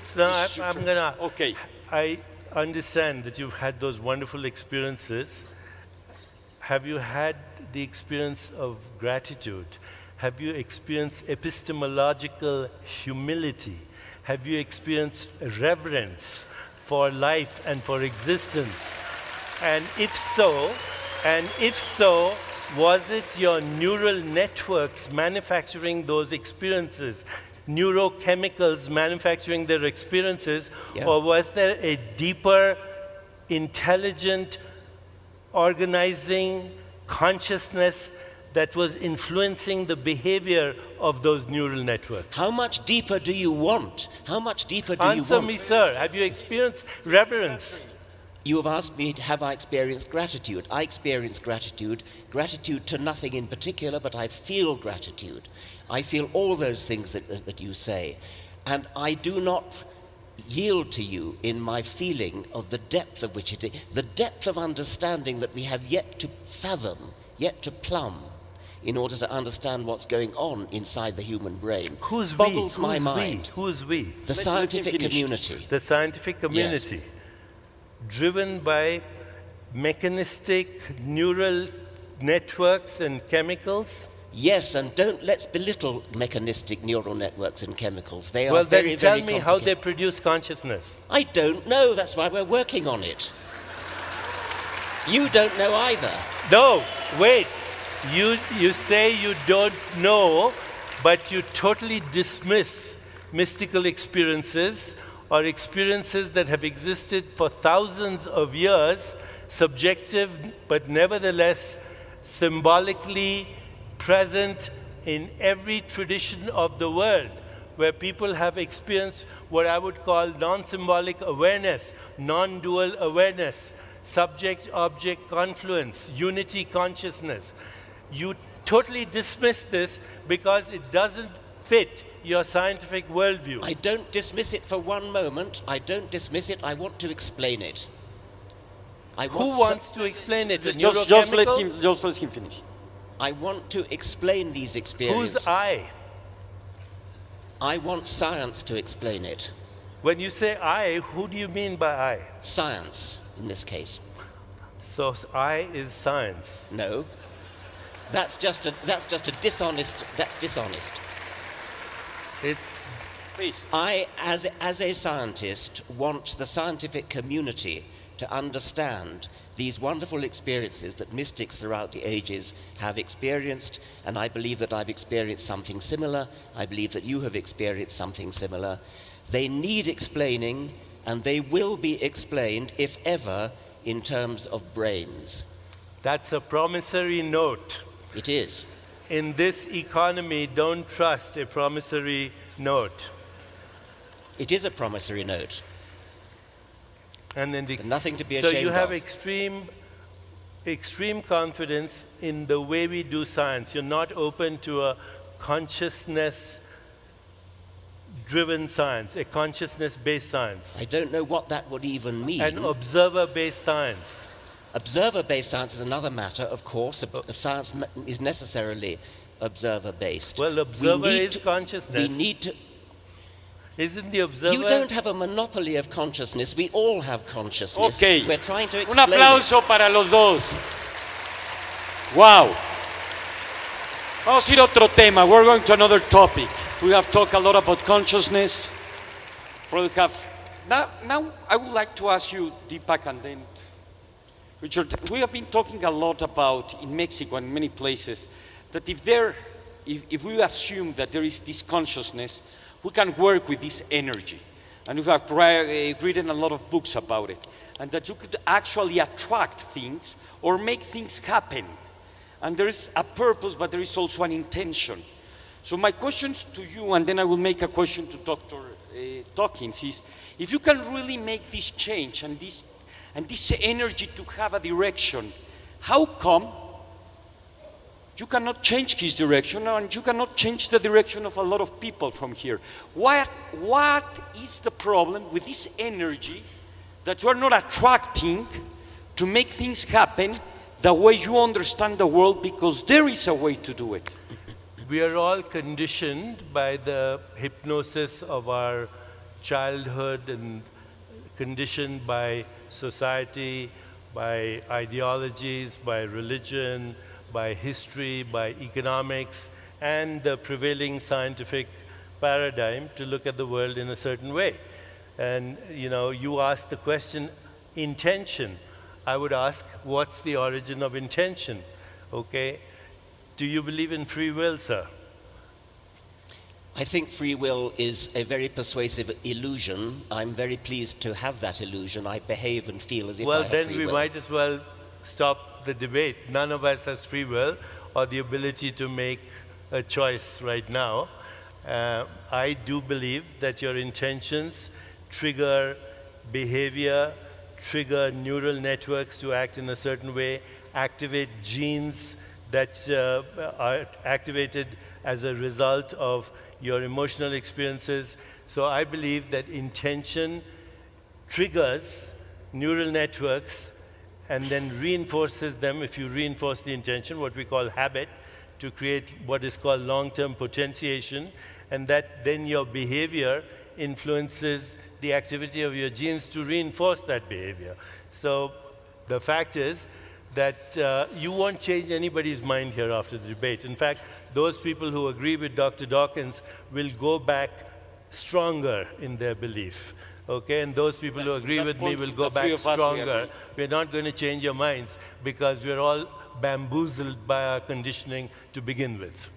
so I'm going to... Okay. I understand that you've had those wonderful experiences. Have you had the experience of gratitude? Have you experienced epistemological humility? Have you experienced reverence for life and for existence? And if so, was it your neural networks manufacturing those experiences, neurochemicals manufacturing their experiences, or was there a deeper, intelligent, organizing consciousness that was influencing the behavior of those neural networks? How much deeper do you want? How much deeper do you want? Answer me, sir. Have you experienced reverence? You have asked me, have I experienced gratitude? I experience gratitude to nothing in particular, but I feel gratitude. I feel all those things that you say. And I do not yield to you in my feeling of the depth of which it is, the depth of understanding that we have yet to fathom, yet to plumb, in order to understand what's going on inside the human brain. Who's boggles we? my Who's mind. We? Who's we? The scientific community. The scientific community. Yes. Driven by mechanistic neural networks and chemicals? Yes, and let's belittle mechanistic neural networks and chemicals. They are well, very, then tell very me how they produce consciousness. I don't know. That's why we're working on it. You don't know either. No, wait. You say you don't know, but you totally dismiss mystical experiences or experiences that have existed for thousands of years, subjective but nevertheless symbolically present in every tradition of the world, where people have experienced what I would call non-symbolic awareness, non-dual awareness, subject-object confluence, unity consciousness. You totally dismiss this because it doesn't fit your scientific worldview. I don't dismiss it for one moment. I don't dismiss it. I want to explain it. Who wants to explain it? A Just let him finish. I want to explain these experiences. Who's I? I want science to explain it. When you say I, who do you mean by I? Science, in this case. So I is science. No. That's just a dishonest, that's dishonest. It's... Please. I, as a scientist, want the scientific community to understand these wonderful experiences that mystics throughout the ages have experienced, and I believe that I've experienced something similar. I believe that you have experienced something similar. They need explaining, and they will be explained, if ever, in terms of brains. That's a promissory note. It is. In this economy, don't trust a promissory note. It is a promissory note. And then Nothing to be ashamed of. So you have extreme confidence in the way we do science. You're not open to a consciousness-driven science, a consciousness-based science. I don't know what that would even mean. An observer-based science. Observer-based science is another matter, of course. Science is necessarily observer-based. Well, observer is consciousness. We need to... Isn't the observer... You don't have a monopoly of consciousness. We all have consciousness. Okay. We're trying to Un explain aplauso para los dos. Wow. Vamos a ir a otro tema. We're going to another topic. We have talked a lot about consciousness. Probably have... Now I would like to ask you, Deepak, and then Richard, we have been talking a lot about, in Mexico and many places, that if we assume that there is this consciousness, we can work with this energy. And we have written a lot of books about it. And that you could actually attract things or make things happen. And there is a purpose, but there is also an intention. So my questions to you, and then I will make a question to Dr. Dawkins, is if you can really make this change and this energy to have a direction, how come you cannot change his direction and you cannot change the direction of a lot of people from here? What is the problem with this energy that you are not attracting to make things happen the way you understand the world, because there is a way to do it? We are all conditioned by the hypnosis of our childhood and conditioned by society, by ideologies, by religion, by history, by economics, and the prevailing scientific paradigm to look at the world in a certain way. And you asked the question, intention. I would ask, what's the origin of intention? Okay? Do you believe in free will, sir? I think free will is a very persuasive illusion. I'm very pleased to have that illusion. I behave and feel as if I have free will. Well, then we might as well stop the debate. None of us has free will or the ability to make a choice right now. I do believe that your intentions trigger behavior, trigger neural networks to act in a certain way, activate genes that are activated as a result of your emotional experiences. So I believe that intention triggers neural networks and then reinforces them. If you reinforce the intention, what we call habit, to create what is called long-term potentiation, and that then your behavior influences the activity of your genes to reinforce that behavior. So the fact is that you won't change anybody's mind here after the debate. In fact, those people who agree with Dr. Dawkins will go back stronger in their belief. Okay, and those people who agree with me will go back stronger. We're not going to change your minds because we're all bamboozled by our conditioning to begin with.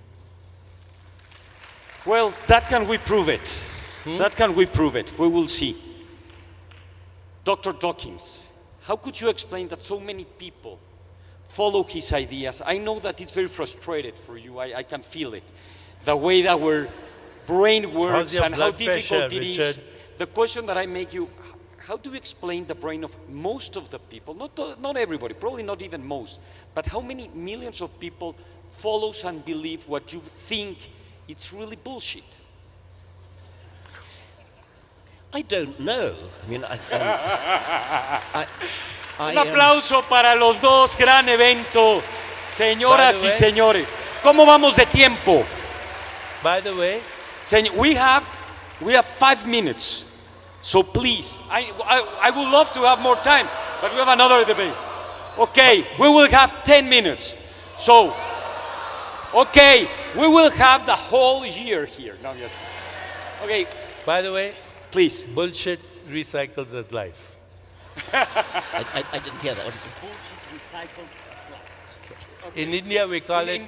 Well, that can we prove it? That can we prove it? We will see. Dr. Dawkins, how could you explain that so many people follow his ideas? I know that it's very frustrated for you. I can feel it. The way that our brain works and how difficult it is. The question that I make you, how do you explain the brain of most of the people, not everybody, probably not even most, but how many millions of people follows and believe what you think it's really bullshit? I don't know. I mean, Un aplauso para los dos, gran evento, señoras y señores. ¿Cómo vamos de tiempo? By the way, we have 5 minutes, so please, I would love to have more time, but we have another debate. Okay, we will have 10 minutes. So, okay, we will have the whole year here. No, yes. Okay. By the way, please. Bullshit recycles as life. I didn't hear that. What is it? Bullshit recycles as life. Okay. In India, we call it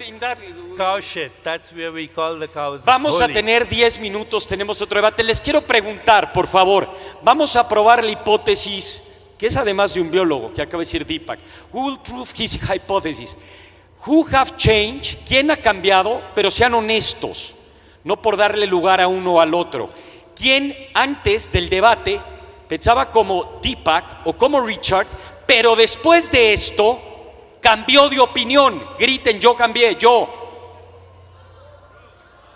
cow shit. That's where we call the cows. Vamos a tener 10 minutos, tenemos otro debate. Les quiero preguntar, por favor, vamos a probar la hipótesis, que es además de un biólogo, que acaba de decir Deepak. Who will prove his hypothesis? Who have changed? ¿Quién ha cambiado? Pero sean honestos, no por darle lugar a uno o al otro. ¿Quién antes del debate pensaba como Deepak o como Richard, pero después de esto cambió de opinión? Griten, yo cambié, yo.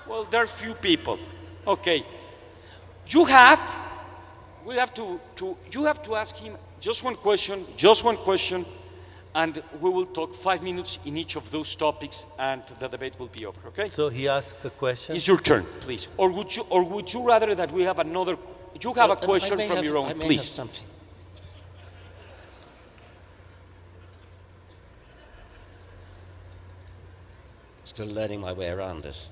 Well, there are few people. Okay. You have to ask him just one question, and we will talk 5 minutes in each of those topics, and the debate will be over, okay? So he asked a question. It's your turn, please. Or would you rather that we have another, you have a question from your own, please. Have something. Still learning my way around this.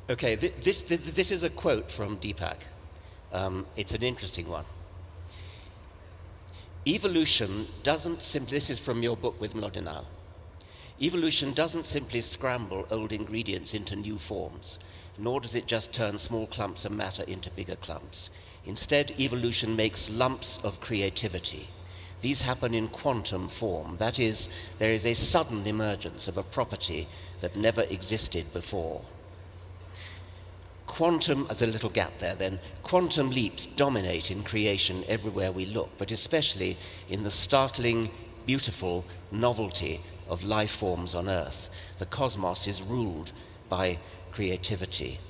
Okay, this is a quote from Deepak. It's an interesting one. Evolution doesn't simply, this is from your book with Mlodinow. Evolution doesn't simply scramble old ingredients into new forms, nor does it just turn small clumps of matter into bigger clumps. Instead, evolution makes lumps of creativity. These happen in quantum form. That is, there is a sudden emergence of a property that never existed before. Quantum, there's a little gap there then, quantum leaps dominate in creation everywhere we look, but especially in the startling, beautiful novelty of life forms on Earth. The cosmos is ruled by creativity.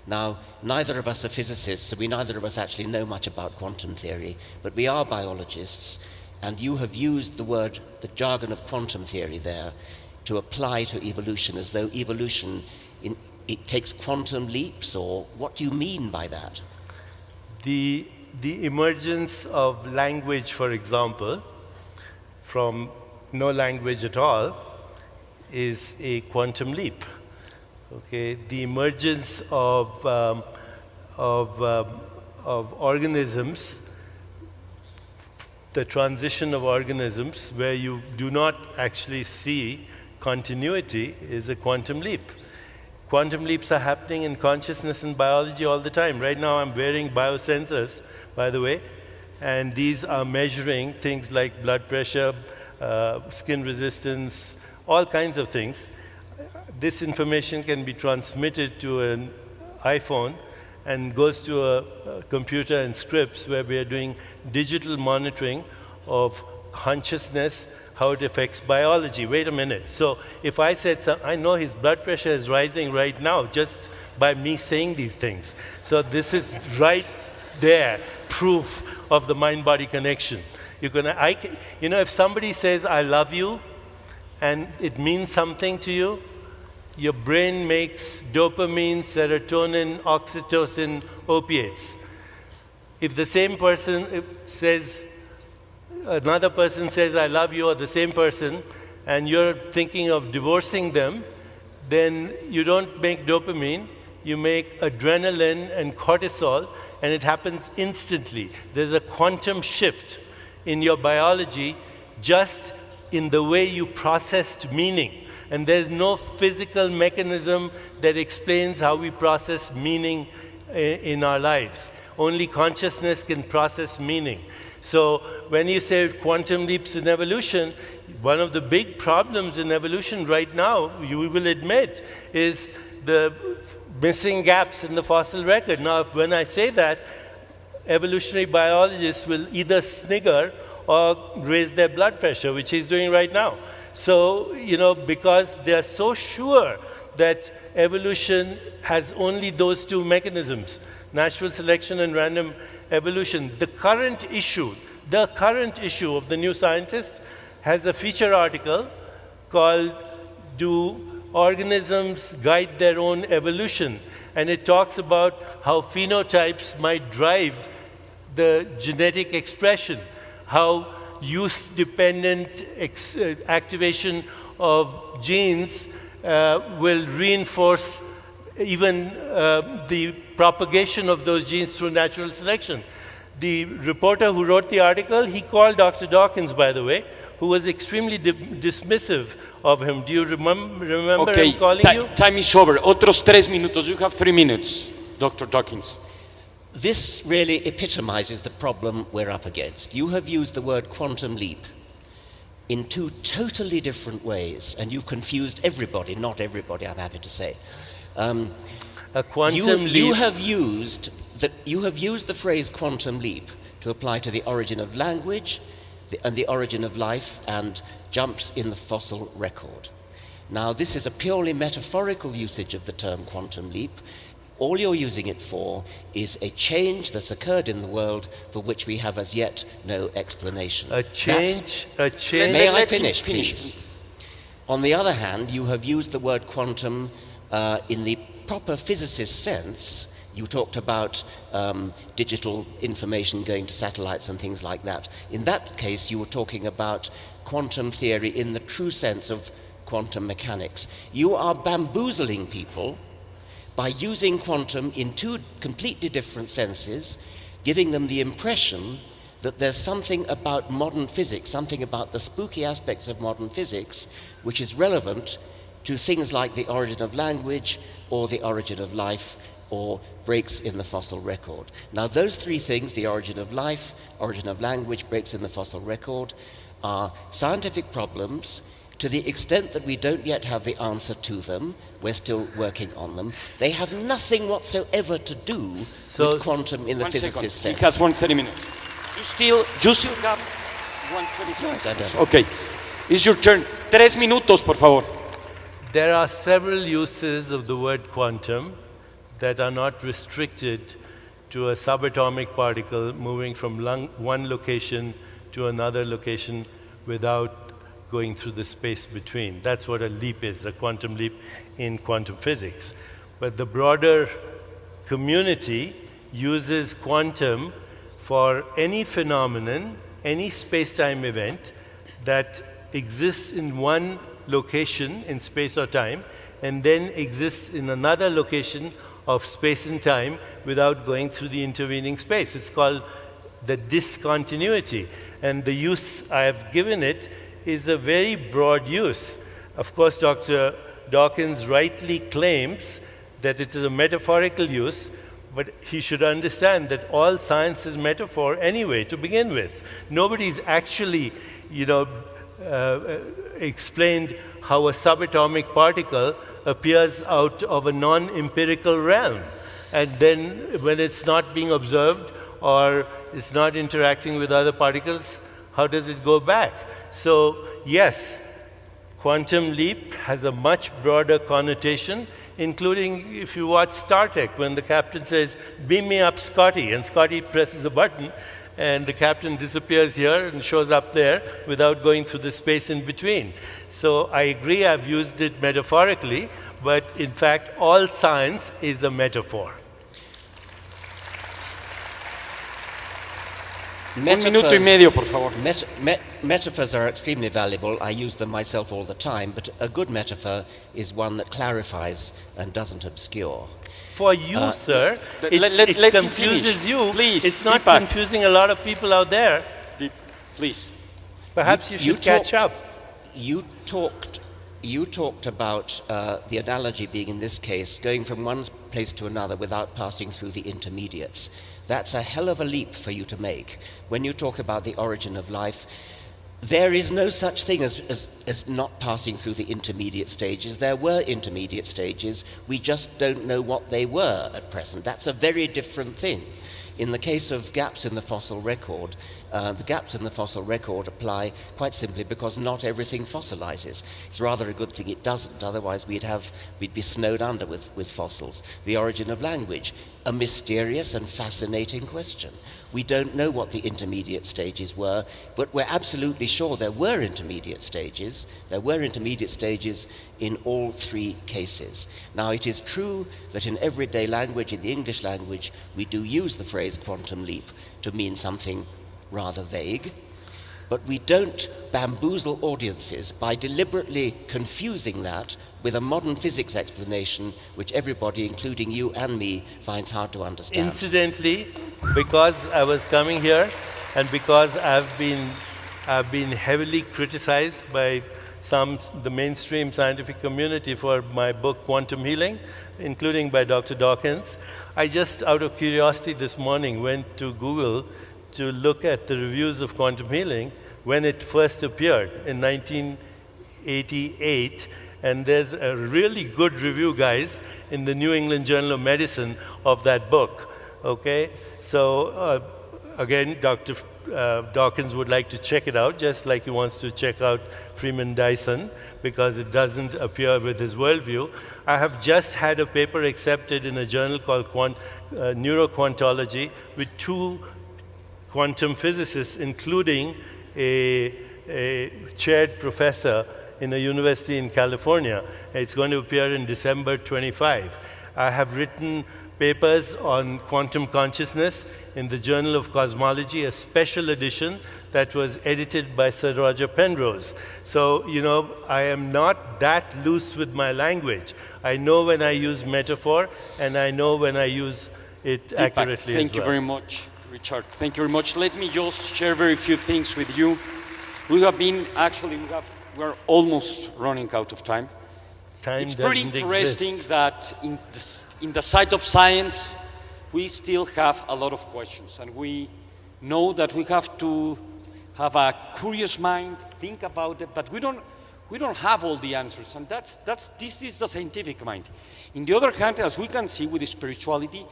Now, neither of us are physicists, so neither of us actually know much about quantum theory, but we are biologists, and you have used the jargon of quantum theory there to apply to evolution as though evolution it takes quantum leaps, or what do you mean by that? The emergence of language, for example, from no language at all, is a quantum leap. Okay, the emergence of organisms, the transition of organisms where you do not actually see continuity, is a quantum leap. Quantum leaps are happening in consciousness and biology all the time. Right now I'm wearing biosensors, by the way, and these are measuring things like blood pressure, skin resistance, all kinds of things. This information can be transmitted to an iPhone and goes to a computer and scripts where we are doing digital monitoring of consciousness, how it affects biology. Wait a minute. So if I said, I know his blood pressure is rising right now just by me saying these things. So this is right there, proof of the mind-body connection. If somebody says, I love you, and it means something to you, your brain makes dopamine, serotonin, oxytocin, opiates. If the same person says, another person says, I love you, or the same person, and you're thinking of divorcing them, then you don't make dopamine, you make adrenaline and cortisol, and it happens instantly. There's a quantum shift in your biology just in the way you processed meaning. and there's no physical mechanism that explains how we process meaning in our lives. Only consciousness can process meaning. So when you say quantum leaps in evolution, one of the big problems in evolution right now, you will admit, is the missing gaps in the fossil record. Now, when I say that, evolutionary biologists will either snigger or raise their blood pressure, which he's doing right now. So, because they are so sure that evolution has only those two mechanisms, natural selection and random evolution. The current issue of the New Scientist has a feature article called "Do Organisms Guide Their Own Evolution?" And it talks about how phenotypes might drive the genetic expression, how use-dependent activation of genes will reinforce even the propagation of those genes through natural selection. The reporter who wrote the article, he called Dr. Dawkins, by the way, who was extremely dismissive of him. Do you remember him calling you? Time is over. Otros 3 minutos. You have 3 minutes, Dr. Dawkins. This really epitomizes the problem we're up against. You have used the word quantum leap in two totally different ways, and you've confused everybody, not everybody, I'm happy to say. A quantum leap. You have used the phrase quantum leap to apply to the origin of language and the origin of life and jumps in the fossil record. Now, this is a purely metaphorical usage of the term quantum leap. All you're using it for is a change that's occurred in the world for which we have as yet no explanation. A change. May I finish, please? On the other hand, you have used the word quantum in the proper physicist sense. You talked about digital information going to satellites and things like that. In that case, you were talking about quantum theory in the true sense of quantum mechanics. You are bamboozling people by using quantum in two completely different senses, giving them the impression that there's something about modern physics, something about the spooky aspects of modern physics, which is relevant to things like the origin of language or the origin of life or breaks in the fossil record. Now, those three things, the origin of life, origin of language, breaks in the fossil record, are scientific problems. To the extent that we don't yet have the answer to them, we're still working on them. They have nothing whatsoever to do with quantum in the physicist sense. He has 1:30 minutes. You still have 1:30 seconds. No, I don't. Okay, it's your turn. 3 minutos, por favor. There are several uses of the word quantum that are not restricted to a subatomic particle moving from one location to another location without going through the space between. That's what a leap is, a quantum leap in quantum physics. But the broader community uses quantum for any phenomenon, any space-time event that exists in one location in space or time and then exists in another location of space and time without going through the intervening space. It's called the discontinuity. And the use I have given it is a very broad use. Of course, Dr. Dawkins rightly claims that it is a metaphorical use, but he should understand that all science is metaphor anyway, to begin with. Nobody's actually, explained how a subatomic particle appears out of a non-empirical realm. And then when it's not being observed or it's not interacting with other particles, how does it go back? So yes, quantum leap has a much broader connotation, including if you watch Star Trek, when the captain says, "Beam me up, Scotty," and Scotty presses a button, and the captain disappears here and shows up there without going through the space in between. So I agree, I've used it metaphorically, but in fact, all science is a metaphor. Un minuto y medio, por favor. Metaphors are extremely valuable. I use them myself all the time, but a good metaphor is one that clarifies and doesn't obscure. For you, sir, it confuses you. Please, it's not confusing a lot of people out there. Please. Perhaps you should catch up. You talked you talked about the analogy being, in this case, going from one place to another without passing through the intermediates. That's a hell of a leap for you to make. When you talk about the origin of life, there is no such thing as not passing through the intermediate stages. There were intermediate stages. We just don't know what they were at present. That's a very different thing. In the case of gaps in the fossil record, the gaps in the fossil record apply quite simply because not everything fossilizes. It's rather a good thing it doesn't, otherwise we'd be snowed under with fossils. The origin of language, a mysterious and fascinating question. We don't know what the intermediate stages were, but we're absolutely sure there were intermediate stages. There were intermediate stages in all three cases. Now, it is true that in everyday language, in the English language, we do use the phrase quantum leap to mean something rather vague, but we don't bamboozle audiences by deliberately confusing that with a modern physics explanation which everybody, including you and me, finds hard to understand. Incidentally, because I was coming here and because I've been heavily criticized by the mainstream scientific community for my book Quantum Healing, including by Dr. Dawkins, I just, out of curiosity this morning, went to Google to look at the reviews of quantum healing when it first appeared in 1988. And there's a really good review, guys, in the New England Journal of Medicine of that book, okay? So again, Dr. Dawkins would like to check it out, just like he wants to check out Freeman Dyson, because it doesn't appear with his worldview. I have just had a paper accepted in a journal called Neuroquantology with 2 quantum physicists, including a chaired professor in a university in California. It's going to appear in December 25. I have written papers on quantum consciousness in the Journal of Cosmology, a special edition that was edited by Sir Roger Penrose. So, you know, I am not that loose with my language. I know when I use metaphor, and I know when I use it accurately as well. Thank you very much, Richard. Thank you very much. Let me just share very few things with you. We have been, actually, we're almost running out of time. It's pretty interesting that in the side of science, we still have a lot of questions, and we know that we have to have a curious mind, think about it, but we don't have all the answers, and this is the scientific mind. In the other hand, as we can see with the spirituality,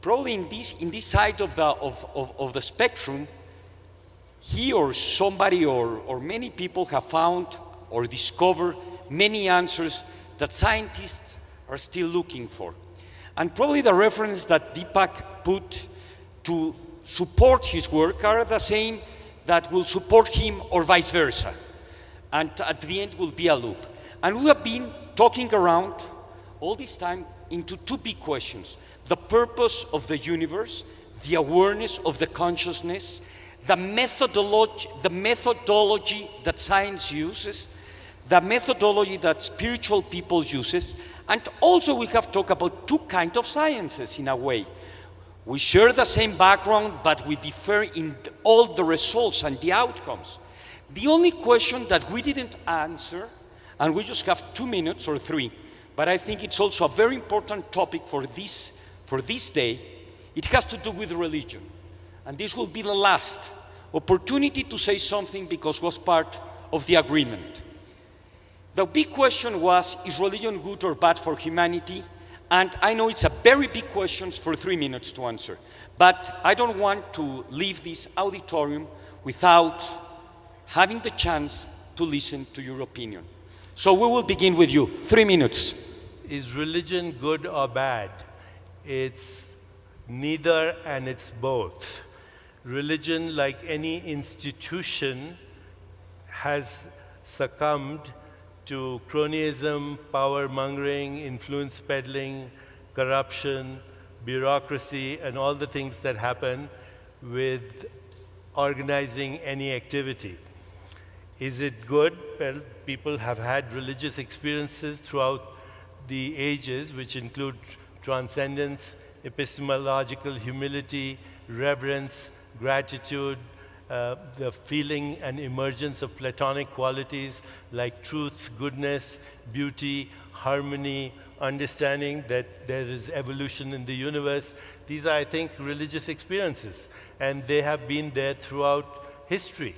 probably in this side of the spectrum, he or somebody or many people have found or discovered many answers that scientists are still looking for. And probably the reference that Deepak put to support his work are the same that will support him or vice versa. And at the end will be a loop. And we have been talking around all this time into 2 big questions: the purpose of the universe, the awareness of the consciousness, the methodology that science uses, the methodology that spiritual people uses, and also we have talked about 2 kinds of sciences in a way. We share the same background, but we differ in all the results and the outcomes. The only question that we didn't answer, and we just have 2 minutes or 3, but I think it's also a very important topic for this day, it has to do with religion. And this will be the last opportunity to say something because it was part of the agreement. The big question was, is religion good or bad for humanity? And I know it's a very big question for 3 minutes to answer, but I don't want to leave this auditorium without having the chance to listen to your opinion. So we will begin with you. 3 minutes. Is religion good or bad? It's neither, and it's both. Religion, like any institution, has succumbed to cronyism, power-mongering, influence peddling, corruption, bureaucracy, and all the things that happen with organizing any activity. Is it good? Well, people have had religious experiences throughout the ages, which include transcendence, epistemological humility, reverence, gratitude, the feeling and emergence of Platonic qualities like truth, goodness, beauty, harmony, understanding that there is evolution in the universe. These are, I think, religious experiences, and they have been there throughout history.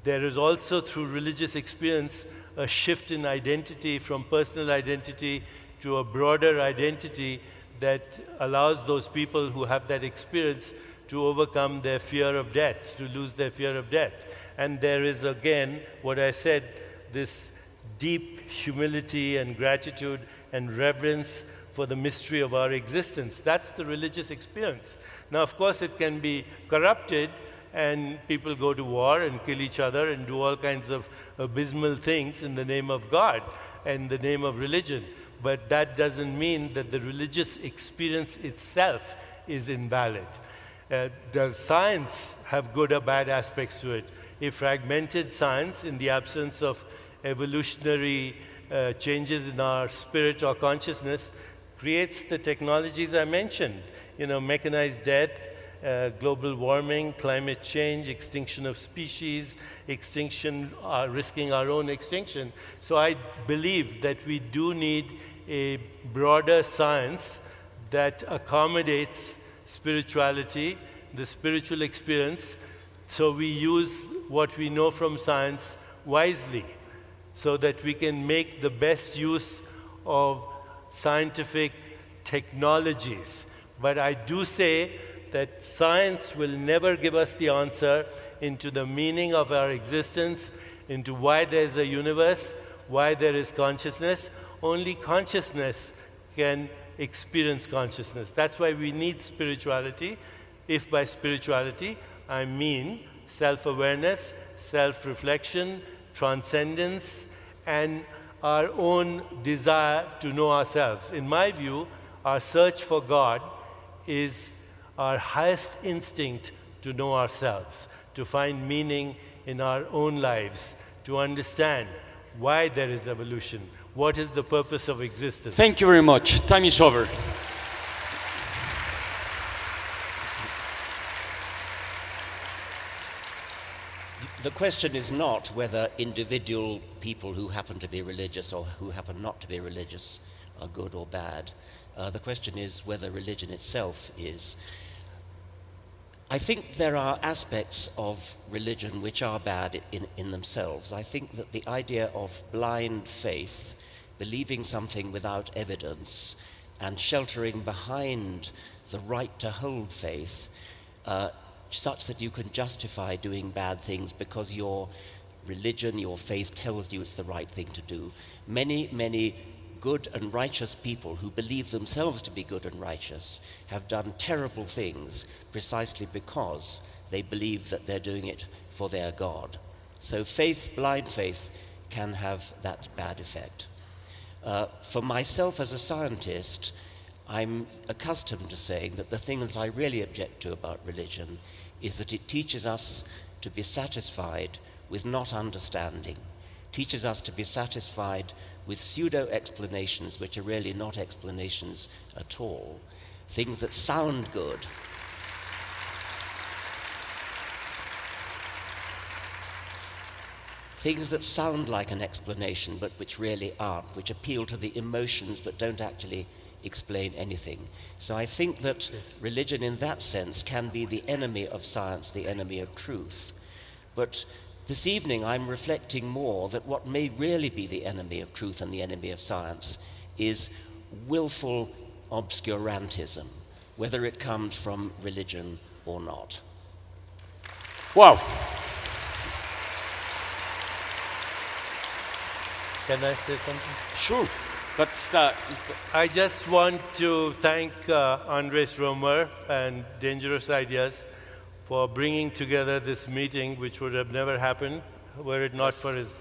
There is also, through religious experience, a shift in identity from personal identity to a broader identity that allows those people who have that experience to overcome their fear of death, to lose their fear of death. And there is, again, what I said, this deep humility and gratitude and reverence for the mystery of our existence. That's the religious experience. Now, of course, it can be corrupted, and people go to war and kill each other and do all kinds of abysmal things in the name of God and the name of religion. But that doesn't mean that the religious experience itself is invalid. Does science have good or bad aspects to it? A fragmented science, in the absence of evolutionary changes in our spirit or consciousness, creates the technologies I mentioned. You know, mechanized death, global warming, climate change, extinction of species, risking our own extinction. So I believe that we do need a broader science that accommodates spirituality, the spiritual experience, so we use what we know from science wisely, so that we can make the best use of scientific technologies. But I do say that science will never give us the answer into the meaning of our existence, into why there's a universe, why there is consciousness. Only consciousness can experience consciousness. That's why we need spirituality, if by spirituality I mean self-awareness, self-reflection, transcendence, and our own desire to know ourselves. In my view, our search for God is our highest instinct to know ourselves, to find meaning in our own lives, to understand why there is evolution, what is the purpose of existence. Thank you very much. Time is over. The question is not whether individual people who happen to be religious or who happen not to be religious are good or bad. The question is whether religion itself is. I think there are aspects of religion which are bad in themselves. I think that the idea of blind faith, believing something without evidence, and sheltering behind the right to hold faith, such that you can justify doing bad things because your religion, your faith tells you it's the right thing to do. Many good and righteous people who believe themselves to be good and righteous have done terrible things precisely because they believe that they're doing it for their God. So faith, blind faith, can have that bad effect. For myself as a scientist, I'm accustomed to saying that the thing that I really object to about religion is that it teaches us to be satisfied with not understanding, teaches us to be satisfied with pseudo-explanations which are really not explanations at all, things that sound good. Things that sound like an explanation but which really aren't, which appeal to the emotions but don't actually explain anything. So I think that religion in that sense can be the enemy of science, the enemy of truth. But this evening I'm reflecting more that what may really be the enemy of truth and the enemy of science is willful obscurantism, whether it comes from religion or not. Wow. Can I say something? Sure. I just want to thank Andres Romer and Dangerous Ideas for bringing together this meeting, which would have never happened were it not for his